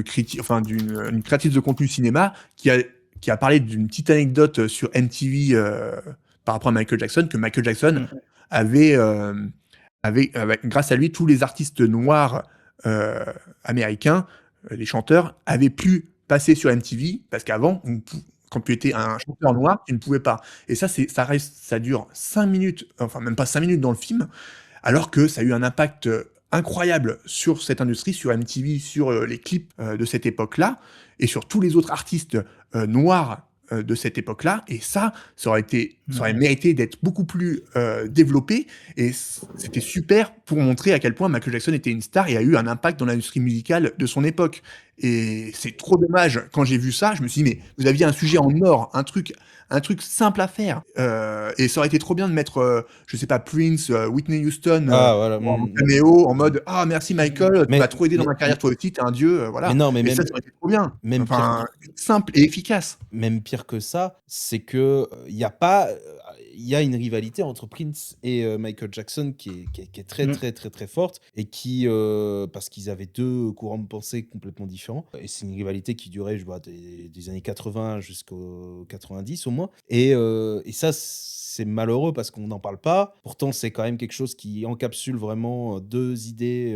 créatrice de contenu cinéma qui a parlé d'une petite anecdote sur MTV par rapport à Michael Jackson, que Michael Jackson Mmh. avait, grâce à lui, tous les artistes noirs américains, les chanteurs, avaient pu passer sur MTV parce qu'avant, quand tu étais un chanteur noir, tu ne pouvais pas. Et ça dure 5 minutes, enfin même pas 5 minutes dans le film, alors que ça a eu un impact incroyable sur cette industrie, sur MTV, sur les clips de cette époque-là, et sur tous les autres artistes noirs de cette époque-là. Et ça aurait mérité d'être beaucoup plus développé. Et c'était super pour montrer à quel point Michael Jackson était une star et a eu un impact dans l'industrie musicale de son époque. Et c'est trop dommage. Quand j'ai vu ça, je me suis dit, mais vous aviez un sujet en or, un truc simple à faire. Et ça aurait été trop bien de mettre, je sais pas, Prince, Whitney Houston Ah voilà, en caméo, en mode ah merci Michael, tu m'as mais trop aidé dans ma carrière, toi aussi, t'es un dieu, mais voilà. non, mais Et ça aurait été trop bien. même pire Enfin, simple et efficace. même pire que ça, c'est que, il y a pas, il y a une rivalité entre Prince et Michael Jackson qui est très, très, très, très forte et qui, parce qu'ils avaient deux courants de pensée complètement différents. Et c'est une rivalité qui durait, je vois, des années 80 jusqu'aux 90 au moins. Et ça, c'est malheureux parce qu'on n'en parle pas. Pourtant, c'est quand même quelque chose qui encapsule vraiment deux idées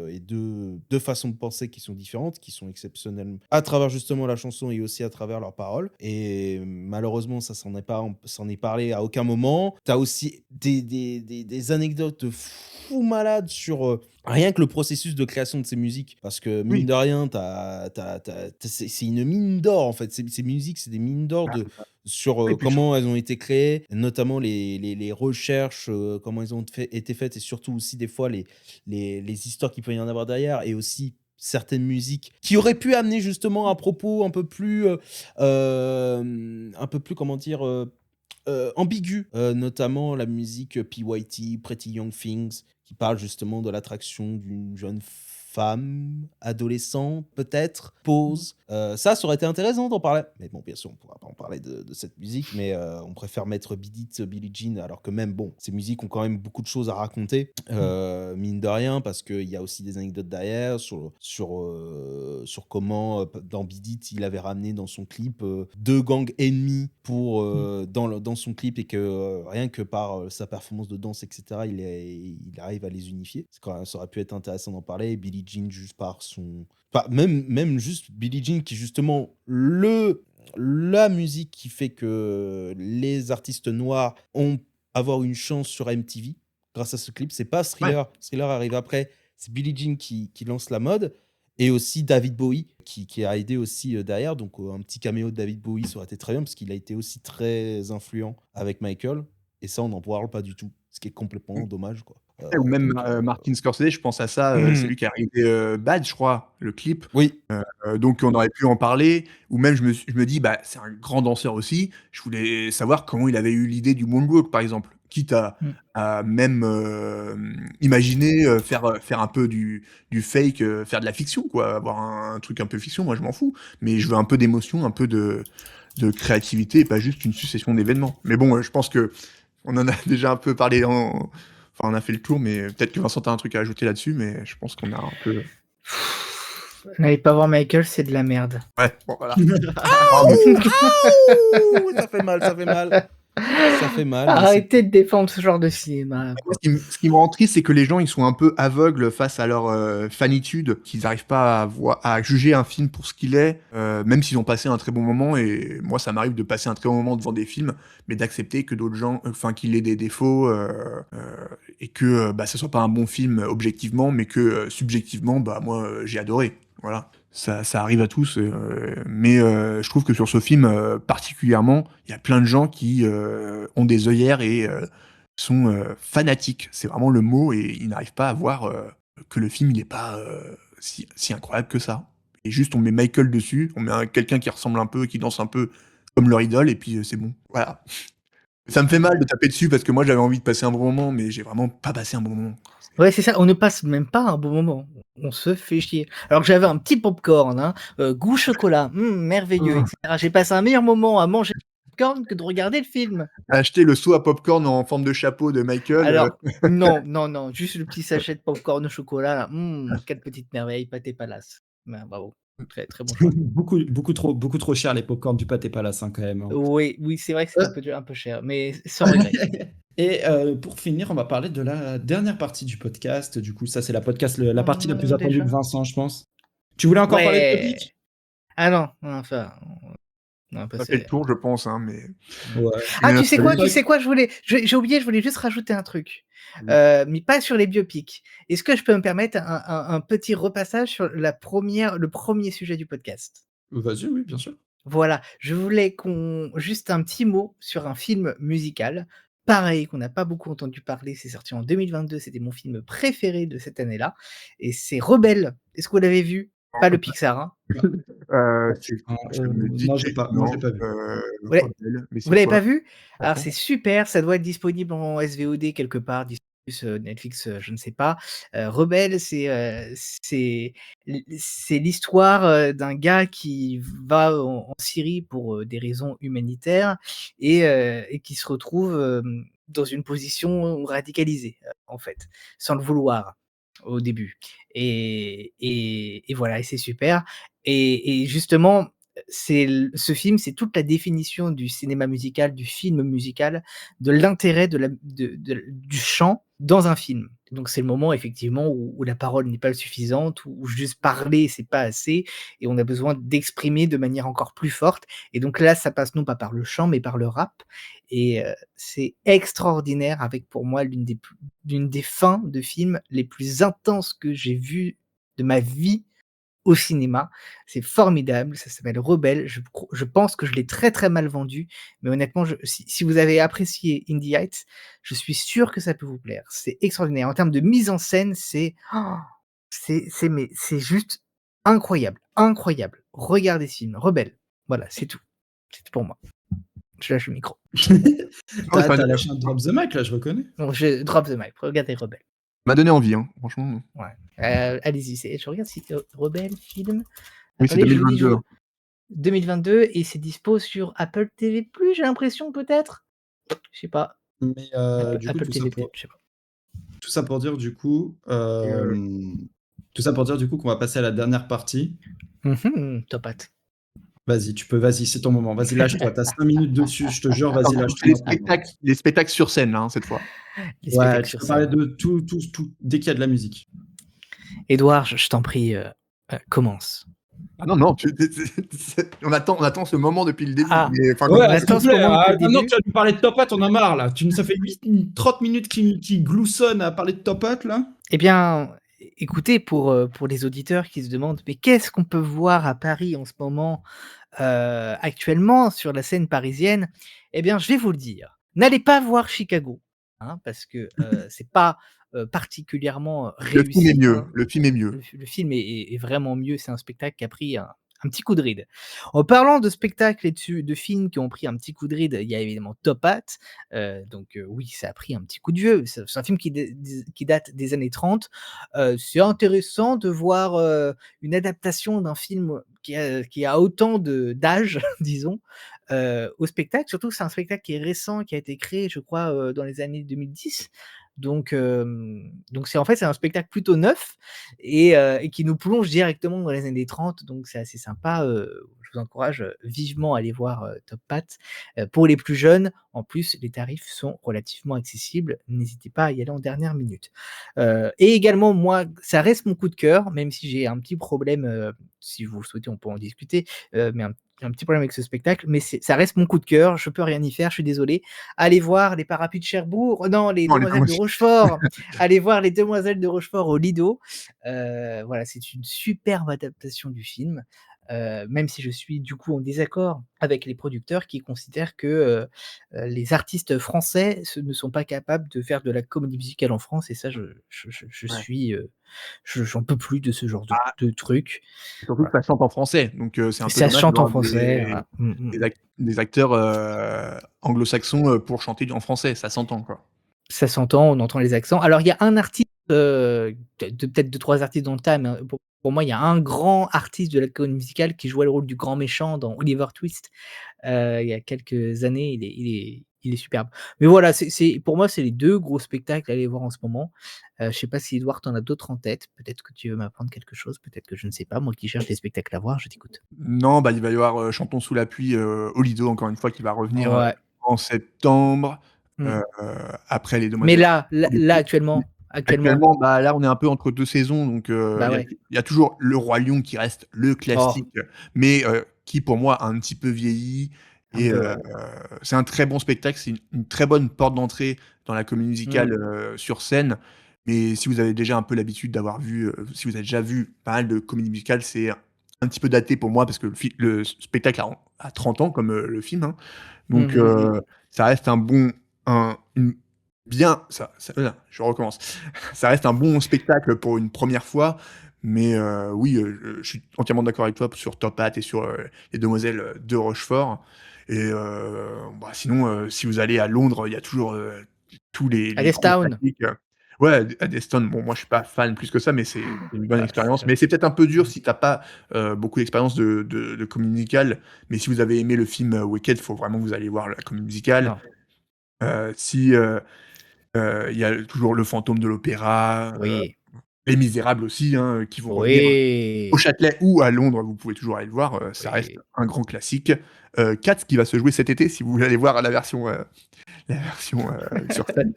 et deux façons de penser qui sont différentes, qui sont exceptionnelles à travers justement la chanson et aussi à travers leurs paroles. Et malheureusement, ça s'en est parlé à aucun moment. Tu as aussi des anecdotes de fou malades sur rien que le processus de création de ces musiques. Parce que mine de rien, c'est une mine d'or en fait. Ces musiques, c'est des mines d'or sur comment elles ont été créées, notamment les recherches, comment elles ont été faites, et surtout aussi des fois les histoires qu'il peut y en avoir derrière, et aussi certaines musiques qui auraient pu amener justement un propos un peu plus, comment dire, ambigu, notamment la musique PYT, Pretty Young Things, qui parle justement de l'attraction d'une jeune femme, adolescent, peut-être, pause. Ça aurait été intéressant d'en parler. Mais bon, bien sûr, on ne pourra pas en parler de cette musique, mais on préfère mettre Beat It, Billie Jean, alors que même, bon, ces musiques ont quand même beaucoup de choses à raconter, mine de rien, parce qu'il y a aussi des anecdotes derrière sur comment, dans Beat It, il avait ramené dans son clip deux gangs ennemis dans son clip, et que rien que par sa performance de danse, etc., il arrive à les unifier. Ça aurait pu être intéressant d'en parler. Billie Jean, juste par son... même juste Billie Jean, qui justement la musique qui fait que les artistes noirs ont avoir une chance sur MTV grâce à ce clip. C'est pas Thriller. Thriller arrive après. C'est Billie Jean qui lance la mode. Et aussi David Bowie qui a aidé aussi derrière. Donc un petit caméo de David Bowie, ça aurait été très bien, parce qu'il a été aussi très influent avec Michael. Et ça, on n'en parle pas du tout. Ce qui est complètement dommage, quoi. Ou même Martin Scorsese, je pense à ça, c'est lui qui a réalisé Bad, je crois, le clip. Oui. Donc on aurait pu en parler. Ou même je me dis, bah, c'est un grand danseur aussi. Je voulais savoir comment il avait eu l'idée du moonwalk, par exemple. Quitte à même imaginer faire un peu du fake, faire de la fiction, quoi. Avoir un truc un peu fiction, moi je m'en fous. Mais je veux un peu d'émotion, un peu de créativité, et pas juste une succession d'événements. Mais bon, je pense que on en a déjà un peu parlé Enfin, on a fait le tour, mais peut-être que Vincent a un truc à ajouter là-dessus, mais je pense qu'on a un peu... N'allez pas voir Michael, c'est de la merde. Ouais, bon, voilà. Ça fait mal, ça fait mal. Ça fait mal. Arrêtez de défendre ce genre de cinéma. Ce qui me rend triste, c'est que les gens, ils sont un peu aveugles face à leur fanitude, qu'ils n'arrivent pas à juger un film pour ce qu'il est, même s'ils ont passé un très bon moment. Et moi, ça m'arrive de passer un très bon moment devant des films, mais d'accepter que d'autres gens, qu'il ait des défauts, et que ça soit pas un bon film objectivement, mais que subjectivement, moi, j'ai adoré. Voilà. Ça arrive à tous, mais je trouve que sur ce film particulièrement, il y a plein de gens qui ont des œillères et sont fanatiques. C'est vraiment le mot, et ils n'arrivent pas à voir que le film il n'est pas si incroyable que ça. Et juste on met Michael dessus, on met quelqu'un qui ressemble un peu, qui danse un peu comme leur idole, et puis c'est bon. Voilà. Ça me fait mal de taper dessus parce que moi j'avais envie de passer un bon moment, mais j'ai vraiment pas passé un bon moment. Ouais, c'est ça, on ne passe même pas un bon moment. On se fait chier. Alors que j'avais un petit popcorn, goût chocolat, merveilleux, etc. J'ai passé un meilleur moment à manger le popcorn que de regarder le film. Acheter le seau à popcorn en forme de chapeau de Michael. Alors, non, juste le petit sachet de popcorn au chocolat, là. Quelle petite merveille, Pâté Palace. Bravo. Très, très bon choix. beaucoup trop cher les popcorns du Pâté Palace, quand même. Oui, c'est vrai que c'est un peu cher, mais sans regret. Et pour finir, on va parler de la dernière partie du podcast. Du coup, ça, c'est la partie la plus attendue de Vincent, je pense. Tu voulais encore parler de biopic ? Ah non, enfin... On a fait le tour, je pense, mais... Ouais. Ah, tu sais quoi, j'ai oublié, je voulais juste rajouter un truc. Mais pas sur les biopics. Est-ce que je peux me permettre un petit repassage sur le premier sujet du podcast ? Vas-y, oui, bien sûr. Voilà, je voulais juste un petit mot sur un film musical. Pareil, qu'on n'a pas beaucoup entendu parler, c'est sorti en 2022, c'était mon film préféré de cette année-là. Et c'est Rebelle. Est-ce que vous l'avez vu ? Pas le Pixar, hein. Non, j'ai pas vu. Vous l'avez pas vu ? Alors c'est super, ça doit être disponible en SVOD quelque part. Netflix, je ne sais pas. Rebelle, c'est l'histoire, d'un gars qui va en Syrie pour, des raisons humanitaires et qui se retrouve, dans une position radicalisée, en fait, sans le vouloir, au début et voilà et c'est super et justement, ce film, c'est toute la définition du cinéma musical, du film musical, de l'intérêt du chant dans un film. Donc c'est le moment effectivement où la parole n'est pas suffisante, où juste parler, c'est pas assez et on a besoin d'exprimer de manière encore plus forte et donc là, ça passe non pas par le chant, mais par le rap et c'est extraordinaire avec pour moi l'une des fins de film les plus intenses que j'ai vues de ma vie au cinéma. C'est formidable, ça s'appelle Rebelle. Je pense que je l'ai très, très mal vendu, mais honnêtement, si vous avez apprécié In the Heights, je suis sûr que ça peut vous plaire. C'est extraordinaire. En termes de mise en scène, c'est juste incroyable, incroyable. Regardez ce film, Rebelle. Voilà, c'est tout. C'est tout pour moi. Je lâche le micro. T'as lâché un drop the mic là, je reconnais. Non, je drop the mic. Regardez Rebelle. M'a donné envie, hein, franchement. Ouais. Allez-y, je regarde si Rebelle, film. Oui, c'est Attendez, je vous 2022. dis, 2022 et c'est dispo sur Apple TV+, j'ai l'impression peut-être? Je sais pas. Mais du coup, Apple TV+, je sais pas. tout ça pour dire du coup, qu'on va passer à la dernière partie. Top hat. Vas-y, c'est ton moment. Vas-y, lâche-toi. T'as 5 minutes dessus, je te jure. Vas-y, lâche-toi. Les spectacles sur scène, là, cette fois. Les Ouais, spectacles tu sur peux parler scène. de tout, dès qu'il y a de la musique. Édouard, je t'en prie, commence. Ah non, on attend ce moment depuis le début. Ah. Mais, enfin, Ouais, Ouais, attends s'il te ce moment depuis le maintenant début. tu vas nous parler de Top Hat, on a marre là. Ça fait 30 minutes qu'il gloussonne à parler de Top Hat là. Eh bien, écoutez, pour les auditeurs qui se demandent: «Mais qu'est-ce qu'on peut voir à Paris en ce moment, actuellement sur la scène parisienne?» Eh bien, je vais vous le dire. N'allez pas voir Chicago, hein, parce que, c'est pas, particulièrement le film est réussi, mieux. hein. Le film est mieux. Le film est vraiment mieux, c'est un spectacle qui a pris un petit coup de ride. En parlant de spectacles et de films qui ont pris un petit coup de ride, il y a évidemment Top Hat, donc oui, ça a pris un petit coup de vieux. C'est un film qui date des années 30. C'est intéressant de voir, une adaptation d'un film qui a autant d'âge, disons, au spectacle. Surtout que c'est un spectacle qui est récent, qui a été créé, je crois, dans les années 2010. Donc c'est en fait, c'est un spectacle plutôt neuf et qui nous plonge directement dans les années 30, donc c'est assez sympa, je vous encourage, vivement à aller voir, Top Hat. Pour les plus jeunes, en plus, les tarifs sont relativement accessibles, n'hésitez pas à y aller en dernière minute. Et également moi, ça reste mon coup de cœur, même si j'ai un petit problème, si vous le souhaitez, on peut en discuter, mais un petit problème avec ce spectacle, mais ça reste mon coup de cœur, je peux rien y faire, je suis désolé. Allez voir les Parapluies de Cherbourg, non, les Non, les Demoiselles de Rochefort. Allez voir les Demoiselles de Rochefort au Lido. Voilà, c'est une superbe adaptation du film. Même si je suis du coup en désaccord avec les producteurs qui considèrent que les artistes français ne sont pas capables de faire de la comédie musicale en France et ça je Ouais. suis, j'en peux plus de ce genre Ah. de truc. Surtout que ça chante en français, donc c'est un peu Ça dommage chante en d'avoir français, voilà. des acteurs anglo-saxons pour chanter en français, ça s'entend quoi. Ça s'entend, on entend les accents. Alors il y a un artiste, peut-être 2-3 artistes dans le tas, mais pour moi, il y a un grand artiste de la comédie musicale qui jouait le rôle du grand méchant dans Oliver Twist, il y a quelques années. Il est superbe. Mais voilà, pour moi, c'est les 2 gros spectacles à aller voir en ce moment. Je sais pas si Edouard, tu en as d'autres en tête? Peut-être que tu veux m'apprendre quelque chose, peut-être que je ne sais pas. Moi qui cherche des spectacles à voir, je t'écoute. Non, bah, il va y avoir, Chantons sous la pluie, au Lido encore une fois qui va revenir, Ouais. en septembre, Mmh. après Les Mais Demoiselles là, actuellement? Actuellement, bah, là, on est un peu entre 2 saisons, donc Bah ouais. il y a toujours Le Roi Lion qui reste le Oh, classique, mais qui pour moi a un petit peu vieilli un et peu, ouais. c'est un très bon spectacle, c'est une très bonne porte d'entrée dans la comédie musicale, Mmh. sur scène. Mais si vous avez déjà un peu l'habitude d'avoir vu, si vous avez déjà vu pas mal de comédies musicales, c'est un petit peu daté pour moi parce que le spectacle a 30 ans comme, le film, hein. Donc Mmh. ça reste un bon un une bien ça je recommence. Ça reste un bon spectacle pour une première fois, mais oui, je suis entièrement d'accord avec toi sur Top Hat et sur, Les Demoiselles de Rochefort et bah, sinon, si vous allez à Londres, il y a toujours, tous les grands Town. classiques. Ouais, à Deston, bon, moi, je suis pas fan plus que ça, mais c'est une bonne Ouais, expérience. Mais c'est peut-être un peu dur si tu as pas, beaucoup d'expérience de comédie musicale. Mais si vous avez aimé le film, Wicked, faut vraiment que vous alliez voir la comédie musicale. Non. Si, il y a toujours Le Fantôme de l'Opéra, Oui. Les Misérables aussi, hein, qui vont revenir au Oui. Châtelet ou à Londres, vous pouvez toujours aller le voir, ça reste Oui. un grand classique. Cats qui va se jouer cet été si vous voulez aller voir la version, sur scène.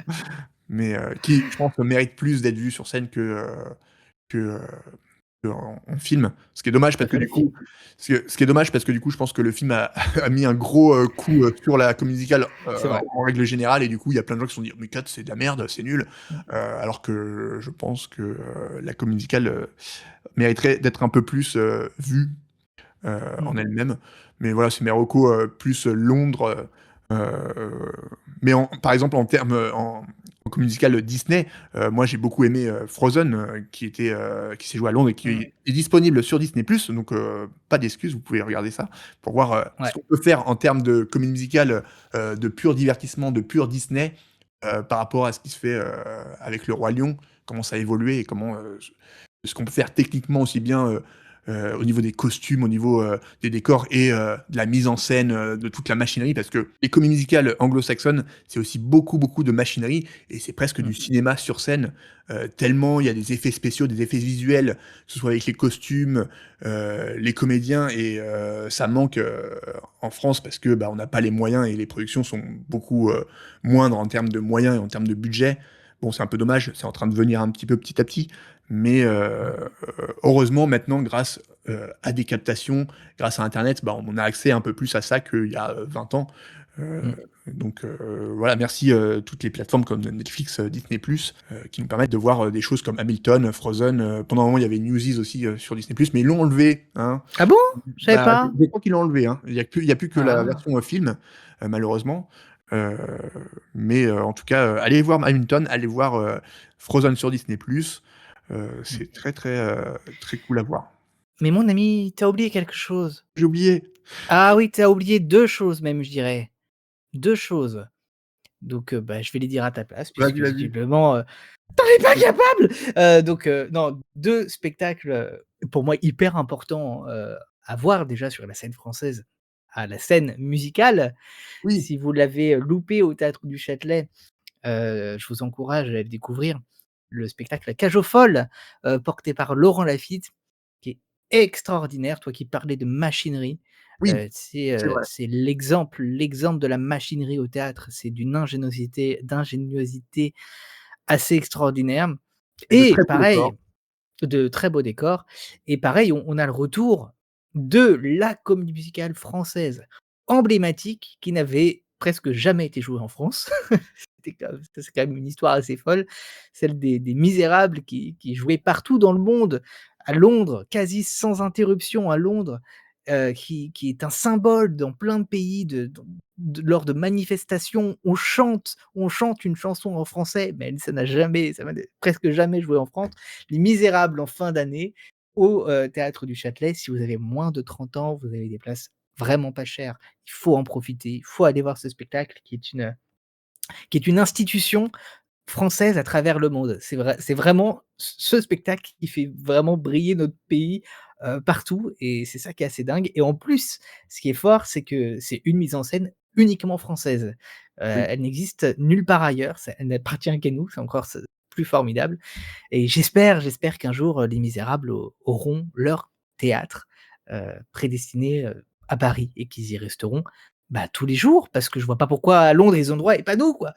Mais qui, je pense, mérite plus d'être vu sur scène que, en film. Ce qui est dommage Je parce que préfère du le film. coup ce qui est dommage parce que du coup, je pense que le film a a mis un gros, coup, sur la comédie musicale, C'est vrai. en règle générale et du coup, il y a plein de gens qui se sont dit: «Mais Cats, c'est de la merde, c'est nul». Mmh. Alors que je pense que, la comédie musicale, mériterait d'être un peu plus, vue, en Mmh. elle-même. Mais voilà, c'est mes recos, plus Londres, mais par exemple, en termes, en comédie musicale Disney, moi j'ai beaucoup aimé, Frozen, qui s'est joué à Londres et qui Mmh. est disponible sur Disney+, donc pas d'excuses, vous pouvez regarder ça pour voir, ce Ouais. qu'on peut faire en termes de comédie musicale, de pur divertissement, de pur Disney, par rapport à ce qui se fait, avec Le Roi Lion, comment ça a évolué et comment, ce qu'on peut faire techniquement aussi bien, au niveau des costumes, au niveau, des décors et de la mise en scène, de toute la machinerie. Parce que les comédies musicales anglo-saxonnes, c'est aussi beaucoup, beaucoup de machinerie et c'est presque du Mmh. cinéma sur scène, tellement il y a des effets spéciaux, des effets visuels, que ce soit avec les costumes, les comédiens et ça manque, en France parce que, bah, on n'a pas les moyens et les productions sont beaucoup, moindres en termes de moyens et en termes de budget. Bon, c'est un peu dommage, c'est en train de venir un petit peu petit à petit, mais heureusement maintenant grâce, à des captations, grâce à internet, bah, on a accès un peu plus à ça qu'il y a, 20 ans. Heu, Mmh. donc voilà, merci, toutes les plateformes comme Netflix, Disney+, qui nous permettent de voir, des choses comme Hamilton, Frozen, pendant un moment il y avait Newsies aussi, sur Disney+, mais ils l'ont enlevé, hein. Ah bon? Je savais Bah, pas. je crois qu'ils l'ont enlevé, hein. Il y a plus que la Ah. version, film, malheureusement. Heu, mais en tout cas, allez voir Hamilton, allez voir, Frozen sur Disney+. Mmh. C'est très, très, très cool à voir. Mais mon ami, tu as oublié quelque chose. J'ai oublié. Ah oui, tu as oublié 2 choses même, je dirais. 2 choses. Donc, bah, je vais les dire à ta place puisque Vas-y, vas-y. visiblement, tu es pas capable! Donc, non, 2 spectacles, pour moi hyper importants, à voir déjà sur la scène française, à la scène musicale. Oui, Si vous l'avez, loupé au Théâtre du Châtelet, je vous encourage à le découvrir. Le spectacle Cage aux folles, porté par Laurent Lafitte, qui est extraordinaire. Toi qui parlais de machinerie, oui, c'est vrai. c'est l'exemple de la machinerie au théâtre. C'est d'une d'ingéniosité assez extraordinaire Et de et très beaux décors. pareil, de très beaux décors et pareil, on a le retour de la comédie musicale française emblématique qui n'avait presque jamais été jouée en France. C'est quand même une histoire assez folle, celle des Misérables qui jouaient partout dans le monde, à Londres, quasi sans interruption à Londres, qui est un symbole dans plein de pays lors de manifestations. On chante une chanson en français, mais ça n'a presque jamais joué en France. Les Misérables en fin d'année au, Théâtre du Châtelet. Si vous avez moins de 30 ans, vous avez des places vraiment pas chères. Il faut en profiter, il faut aller voir ce spectacle qui est une institution française à travers le monde. C'est vraiment ce spectacle qui fait vraiment briller notre pays, partout et c'est ça qui est assez dingue et en plus, ce qui est fort, c'est que c'est une mise en scène uniquement française. Oui. Elle n'existe nulle part ailleurs, elle n'appartient qu'à nous, c'est encore plus formidable et j'espère qu'un jour, Les Misérables auront leur théâtre, prédestiné, à Paris et qu'ils y resteront, bah, tous les jours parce que je vois pas pourquoi à Londres ils ont le droit et pas nous, quoi.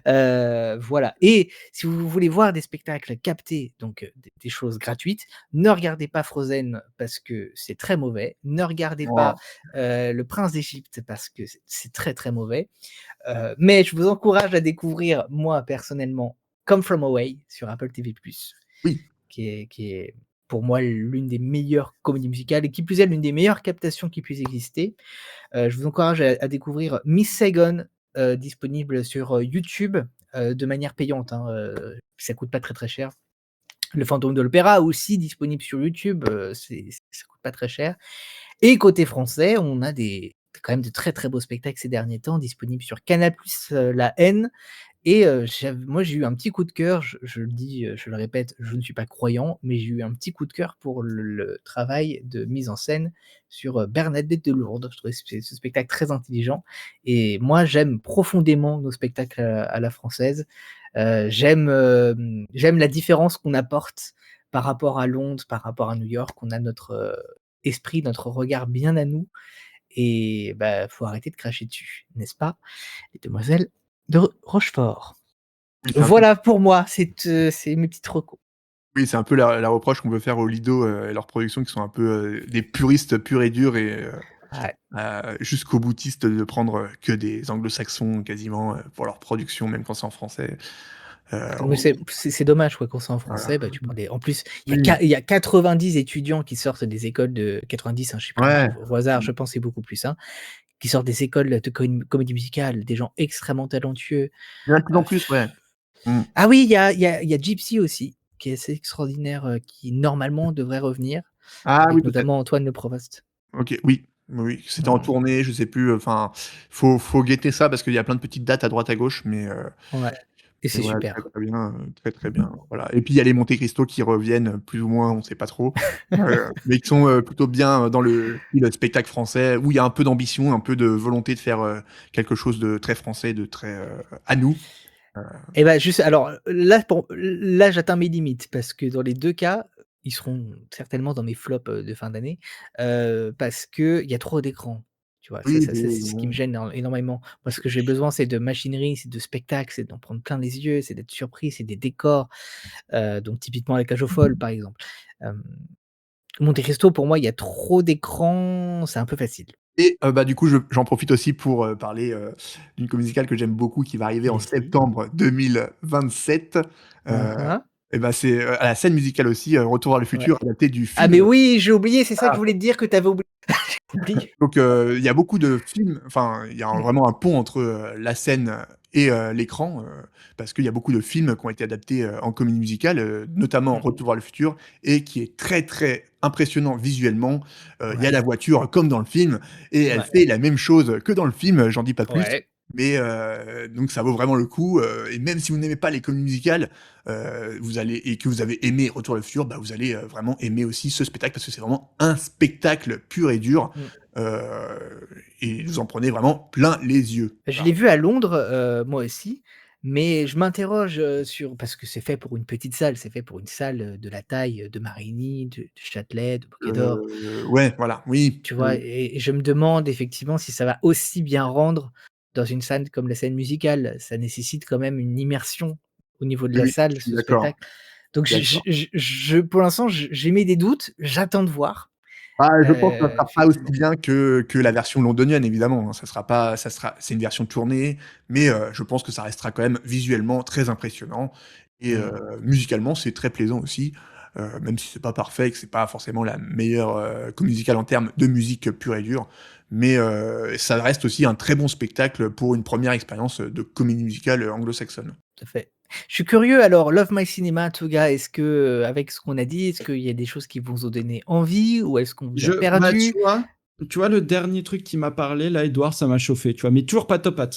Voilà et si vous voulez voir des spectacles captés, donc des choses gratuites, ne regardez pas Frozen parce que c'est très mauvais, ne regardez pas, Oh, Le Prince d'Égypte parce que c'est très, très mauvais, mais je vous encourage à découvrir, moi, personnellement, Come From Away sur Apple TV+, oui, qui est pour moi l'une des meilleures comédies musicales et qui plus est l'une des meilleures captations qui puisse exister. Je vous encourage à découvrir Miss Saigon, disponible sur, YouTube, de manière payante, hein, ça coûte pas très, très cher. Le Fantôme de l'Opéra aussi disponible sur YouTube, ça coûte pas très cher et côté français, on a quand même de très, très beaux spectacles ces derniers temps disponibles sur Canal+, La Haine Et moi, j'ai eu un petit coup de cœur, je le dis, je le répète, je ne suis pas croyant, mais j'ai eu un petit coup de cœur pour le travail de mise en scène sur, Bernadette de Lourdes. Je trouvais ce spectacle très intelligent et moi, j'aime profondément nos spectacles à la française. J'aime la différence qu'on apporte par rapport à Londres, par rapport à New York. On a notre, esprit, notre regard bien à nous et bah, faut arrêter de cracher dessus, n'est-ce pas, les demoiselles de Rochefort? Oui, Voilà pour moi, c'est mes petites recos. c'est un peu la reproche qu'on peut faire aux Lido, et leurs productions qui sont un peu, des puristes purs et durs et Ouais. jusqu'au boutiste de prendre, que des anglo-saxons quasiment, pour leur production, même quand c'est en français. Mais c'est dommage quoi, quand c'est en Voilà. français, bah, tu prends des en plus, Oui. il y a 90 étudiants qui sortent des écoles de 90, hein, je sais plus, Ouais. au hasard, je pense que c'est beaucoup plus, hein, qui sortent des écoles de comédie musicale, des gens extrêmement talentueux. Il y en a de plus en plus, ouais. Mmh. Ah oui, il y a Gypsy aussi, qui est assez extraordinaire, qui normalement devrait revenir, Ah oui, avec peut-être. notamment Antoine Le Provost. OK, oui. Oui, c'était en Mmh. tournée, je sais plus, enfin, faut guetter ça parce qu'il y a plein de petites dates à droite à gauche, Ouais et mais c'est voilà, très, super. très bien, très, très bien, voilà et puis il y a les Monte Cristo qui reviennent, plus ou moins, on sait pas trop, mais qui sont, plutôt bien, dans le style spectacle français où il y a un peu d'ambition, un peu de volonté de faire, quelque chose de très français, de très, à nous. Heu, Et bah, juste alors, là j'atteins mes limites parce que dans les 2 cas, ils seront certainement dans mes flops, de fin d'année, parce qu'il y a trop d'écrans, tu vois? oui, C'est ce qui me gêne énormément. Moi, ce que j'ai besoin, c'est de machinerie, c'est de spectacle, c'est d'en prendre plein les yeux, c'est d'être surpris, c'est des décors, donc typiquement la Cage aux folles, par exemple. Hem, Monte Cristo, pour moi, il y a trop d'écrans, c'est un peu facile. et bah, du coup, j'en profite aussi pour, parler, d'une comédie musicale que j'aime beaucoup qui va arriver en Vas-y. septembre 2027. Hein, Heu hein. et bah, c'est, à la scène musicale aussi, Retour vers le Ouais. futur, adapté du Ah mais film. oui, j'ai oublié, c'est ça que Ah, je voulais te dire que tu avais oublié. J'ai oublié. donc il y a beaucoup de films, enfin, il y a Mmh. vraiment un pont entre, la scène et l'écran, parce qu'il y a beaucoup de films qui ont été adaptés, en comédie musicale, notamment Mmh. Retour vers le futur et qui est très, très impressionnant visuellement. Il y a Ouais, la voiture comme dans le film et elle ouais, fait la même chose que dans le film, j'en dis pas plus, ouais. mais donc ça vaut vraiment le coup, et même si vous n'aimez pas les comédies musicales, vous allez et que vous avez aimé Retour vers le futur, bah, vous allez, vraiment aimer aussi ce spectacle parce que c'est vraiment un spectacle pur et dur. Mmh. Et vous en prenez vraiment plein les yeux. Je Voilà. l'ai vu à Londres, moi aussi, mais je m'interroge, sur parce que c'est fait pour une petite salle, c'est fait pour une salle, de la taille, de Marigny, de Châtelet, de Bouquet d'Or, Ouais, voilà, oui, tu vois? oui, Et je me demande effectivement si ça va aussi bien rendre dans une scène comme la scène musicale. Ça nécessite quand même une immersion au niveau de oui, la oui, je salle, suis ce d'accord, spectacle. Donc je suis d'accord. pour l'instant, j'émets des doutes, j'attends de voir, Ah, je pense que ça sera pas aussi effectivement. bien que la Mmh. version londonienne évidemment, hein. Ça sera pas ça sera c'est une version tournée, mais je pense que ça restera quand même visuellement très impressionnant et Mmh. musicalement, c'est très plaisant aussi, même si c'est pas parfait et que c'est pas forcément la meilleure, comédie musicale en termes de musique pure et dure. Mais ça reste aussi un très bon spectacle pour une première expérience, de comédie musicale, anglo-saxonne. Tout à fait. Je suis curieux alors, Love My Cinema, Touga, est-ce que, avec ce qu'on a dit, est-ce qu'il y a des choses qui vous ont donné envie ou est-ce qu'on vous a Bah, perdu? tu vois, le dernier truc qui m'a parlé, là, Edouard, ça m'a chauffé, tu vois, mais toujours pas Topat.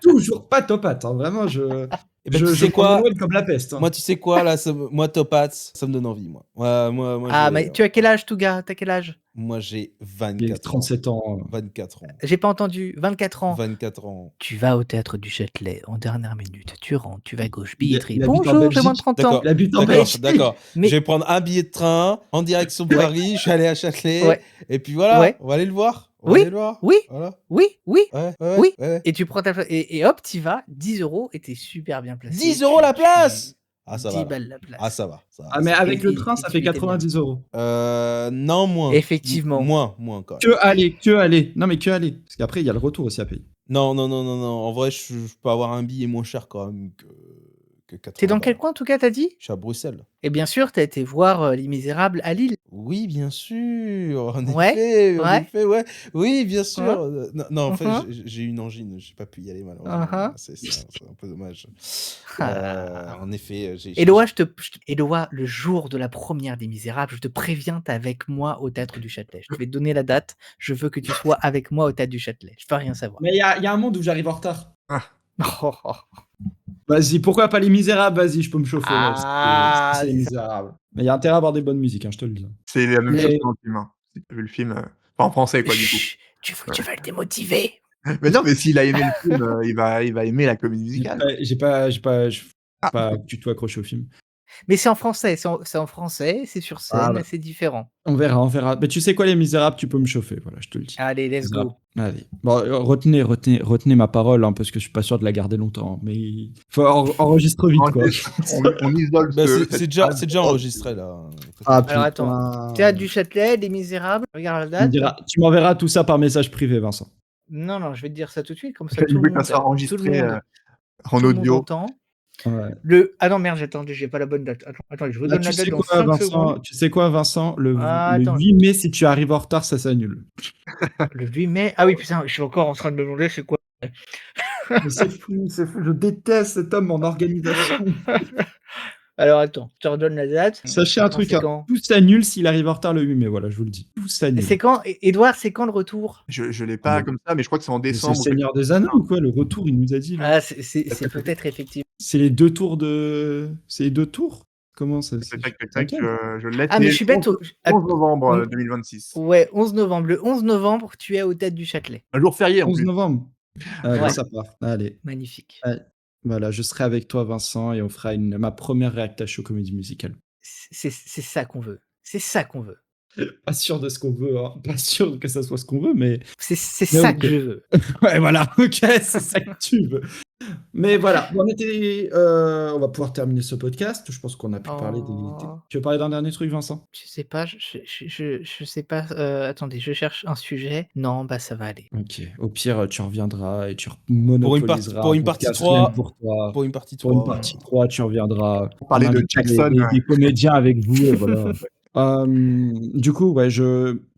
Toujours pas Topat, hein, vraiment, Et ben, tu je sais prends quoi? Noël comme la peste, hein. Moi, tu sais quoi, là, moi, Topaz, ça me donne envie, moi. Moi, Ah, mais tu as quel âge, Touga? Tu as quel âge? moi, j'ai Il a 24 ans. 37 ans. 24 ans. J'ai pas entendu, 24 ans. 24 ans. Tu vas au théâtre du Châtelet en dernière minute, tu rentres, tu vas à gauche, billetterie. Il habite en Bonjour, j'ai moins de Belgique. 30 ans. D'accord, Il habite en d'accord, Belgique. d'accord. Je Mais vais prendre un billet de train en direction de ouais, Paris, je suis allé à Châtelet, ouais, et puis voilà, ouais, on va aller le voir. On va oui, aller le voir. oui, Voilà. oui, oui, Ouais, ouais, ouais, oui. ouais. Et tu prends ta place et hop, tu y vas, 10 € et tu es super bien placé. 10 € la place! Tu Ah, ça 10 va, là. balles la Ah, place ça va, ça va, Ah, mais ça va. avec le train, Et ça tu fait étais bien. 90 euros. Non, moins. Effectivement. Moins quand même. Que aller. Non, mais que aller. Parce qu'après, il y a le retour aussi à payer. Non. En vrai, je peux avoir un billet moins cher quand même que Tu es 80 dans quel balles. coin en tout cas, tu as dit? Je suis à Bruxelles. Et bien sûr, tu as été voir, Les Misérables à Lille? Oui, bien sûr, Ouais, en ouais, effet, ouais. Oui, bien sûr. hein, Non, en fait, mmh mh, j'ai eu une angine, j'ai pas pu y aller malheureusement. mmh. C'est un peu dommage. Ah. En effet, Éloi, Éloi, le jour de la première des Misérables, je te préviens, tu es avec moi au théâtre du Châtelet. Je vais te donner la date, je veux que tu sois avec moi au théâtre du Châtelet. Je veux rien savoir. Mais il y a un monde où j'arrive en retard. Ah, Vas-y, pourquoi pas Les Misérables? Vas-y, je peux me chauffer là. Ah, C'est Les c'est ça. Misérables. Mais il y a intérêt à avoir des bonnes musiques, hein, je te le dis. C'est la même Mais- chose que dans le film. Hein. Si t'as vu le film, enfin en français quoi du coup. Chut, tu vas le démotiver. Mais non, mais s'il a aimé le film, il va aimer la comédie musicale. J'ai pas Ah. du tout accroché au film. Mais c'est en français, c'est en français, c'est sur scène, bah. c'est différent. On verra. Mais tu sais quoi, Les Misérables, tu peux me chauffer, voilà, je te le dis. Allez, let's go. Allez. Bon, retenez ma parole, hein, parce que je suis pas sûr de la garder longtemps. Mais il faut enregistrer vite, quoi. On isole Bah, ce- c'est déjà enregistré là. Ah, Alors attends, Théâtre du Châtelet, Les Misérables, regarde la date. Tu m'enverras tout ça par message privé, Vincent. Non, je vais te dire ça tout de suite, comme ça Il tout le veut que monde, ça soit enregistré en tout le monde audio. entend. Ouais. Ah non, merde, attendez, j'ai pas la bonne date. Attends, je vous Là, donne la date dans 5 secondes. Tu sais quoi, Vincent? Le Attends. 8 mai, si tu arrives en retard, ça s'annule. Le 8 mai. Ah oui, putain, je suis encore en train de me demander c'est quoi. Mais c'est fou. Je déteste cet homme en organisation. Alors attends, je te redonne la date. Sachez un truc, c'est hein, quand tout s'annule s'il arrive en retard le 8 mai, voilà, je vous le dis. Tout s'annule. C'est quand, Edouard, c'est quand le retour? Je l'ai pas Ouais. comme ça, mais je crois que c'est en Mais c'est décembre. le Seigneur des Anneaux ou quoi? Le retour, il nous a dit. Là. Ah, c'est peut-être effectivement. C'est les 2 tours de. C'est les 2 tours? Comment ça se Tac, je l'ai. Ah, mais je suis bête. 11 novembre 2026. Ouais, 11 novembre. Le 11 novembre, tu es au Théâtre du Châtelet. Un jour férié en 11 plus. novembre. Allez, Ouais. ça part. Allez. Magnifique. Voilà, je serai avec toi, Vincent, et on fera ma première React Show comédie musicale. C'est ça qu'on veut. C'est ça qu'on veut. Pas sûr de ce qu'on veut, hein. Pas sûr que ça soit ce qu'on veut, mais. C'est ça ok. que je veux. Ouais, voilà, ok, c'est ça que tu veux. Mais voilà, on va pouvoir terminer ce podcast. Je pense qu'on a pu parler des. Tu veux parler d'un dernier truc, Vincent? Je sais pas, je sais pas. Attendez, je cherche un sujet. Non, bah ça va aller. Ok, au pire, tu reviendras et tu monopoliseras. Pour une partie 3. Pour toi. Pour une partie 3. Pour une partie 3, tu reviendras. Pour parler On de invitera Jackson. des comédiens avec vous, et voilà. Du coup, ouais,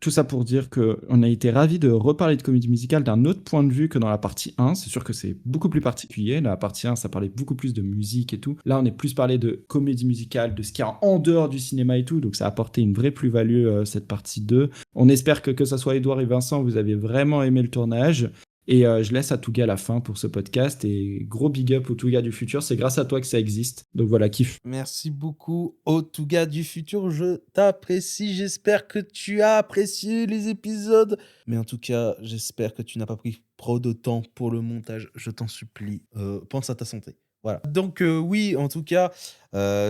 tout ça pour dire qu'on a été ravis de reparler de comédie musicale d'un autre point de vue que dans la partie 1. C'est sûr que c'est beaucoup plus particulier. La partie 1, ça parlait beaucoup plus de musique et tout. Là, on est plus parlé de comédie musicale, de ce qu'il y a en dehors du cinéma et tout. Donc, ça a apporté une vraie plus-value, cette partie 2. On espère que ça soit Edouard et Vincent, vous avez vraiment aimé le tournage. Et je laisse à Touga la fin pour ce podcast. Et gros big up au Touga du futur. C'est grâce à toi que ça existe. Donc voilà, kiff. Merci beaucoup au Touga du futur. Je t'apprécie. J'espère que tu as apprécié les épisodes. Mais en tout cas, j'espère que tu n'as pas pris trop de temps pour le montage. Je t'en supplie. Pense à ta santé. Voilà. Donc oui, en tout cas,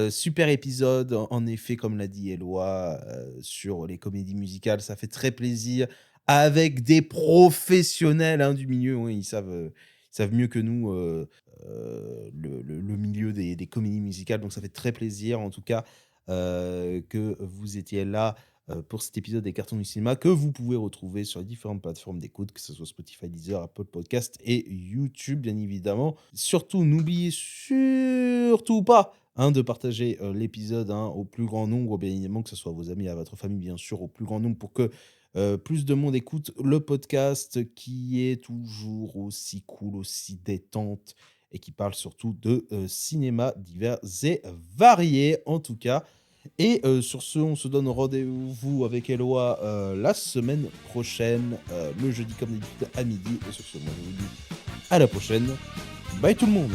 super épisode. En effet, comme l'a dit Éloi, sur les comédies musicales, ça fait très plaisir. Avec des professionnels du milieu, oui, ils savent mieux que nous le milieu des comédies musicales, donc ça fait très plaisir en tout cas que vous étiez là pour cet épisode des Cartons du cinéma que vous pouvez retrouver sur les différentes plateformes d'écoute, que ce soit Spotify, Deezer, Apple Podcast et YouTube bien évidemment. Surtout, n'oubliez surtout pas de partager l'épisode au plus grand nombre, bien évidemment, que ce soit à vos amis, à votre famille, bien sûr, au plus grand nombre pour que plus de monde écoute le podcast qui est toujours aussi cool, aussi détente et qui parle surtout de cinéma divers et variés en tout cas. Et sur ce, on se donne rendez-vous avec Éloi la semaine prochaine, le jeudi comme d'habitude à midi. Et sur ce, moi je vous dis à la prochaine. Bye tout le monde.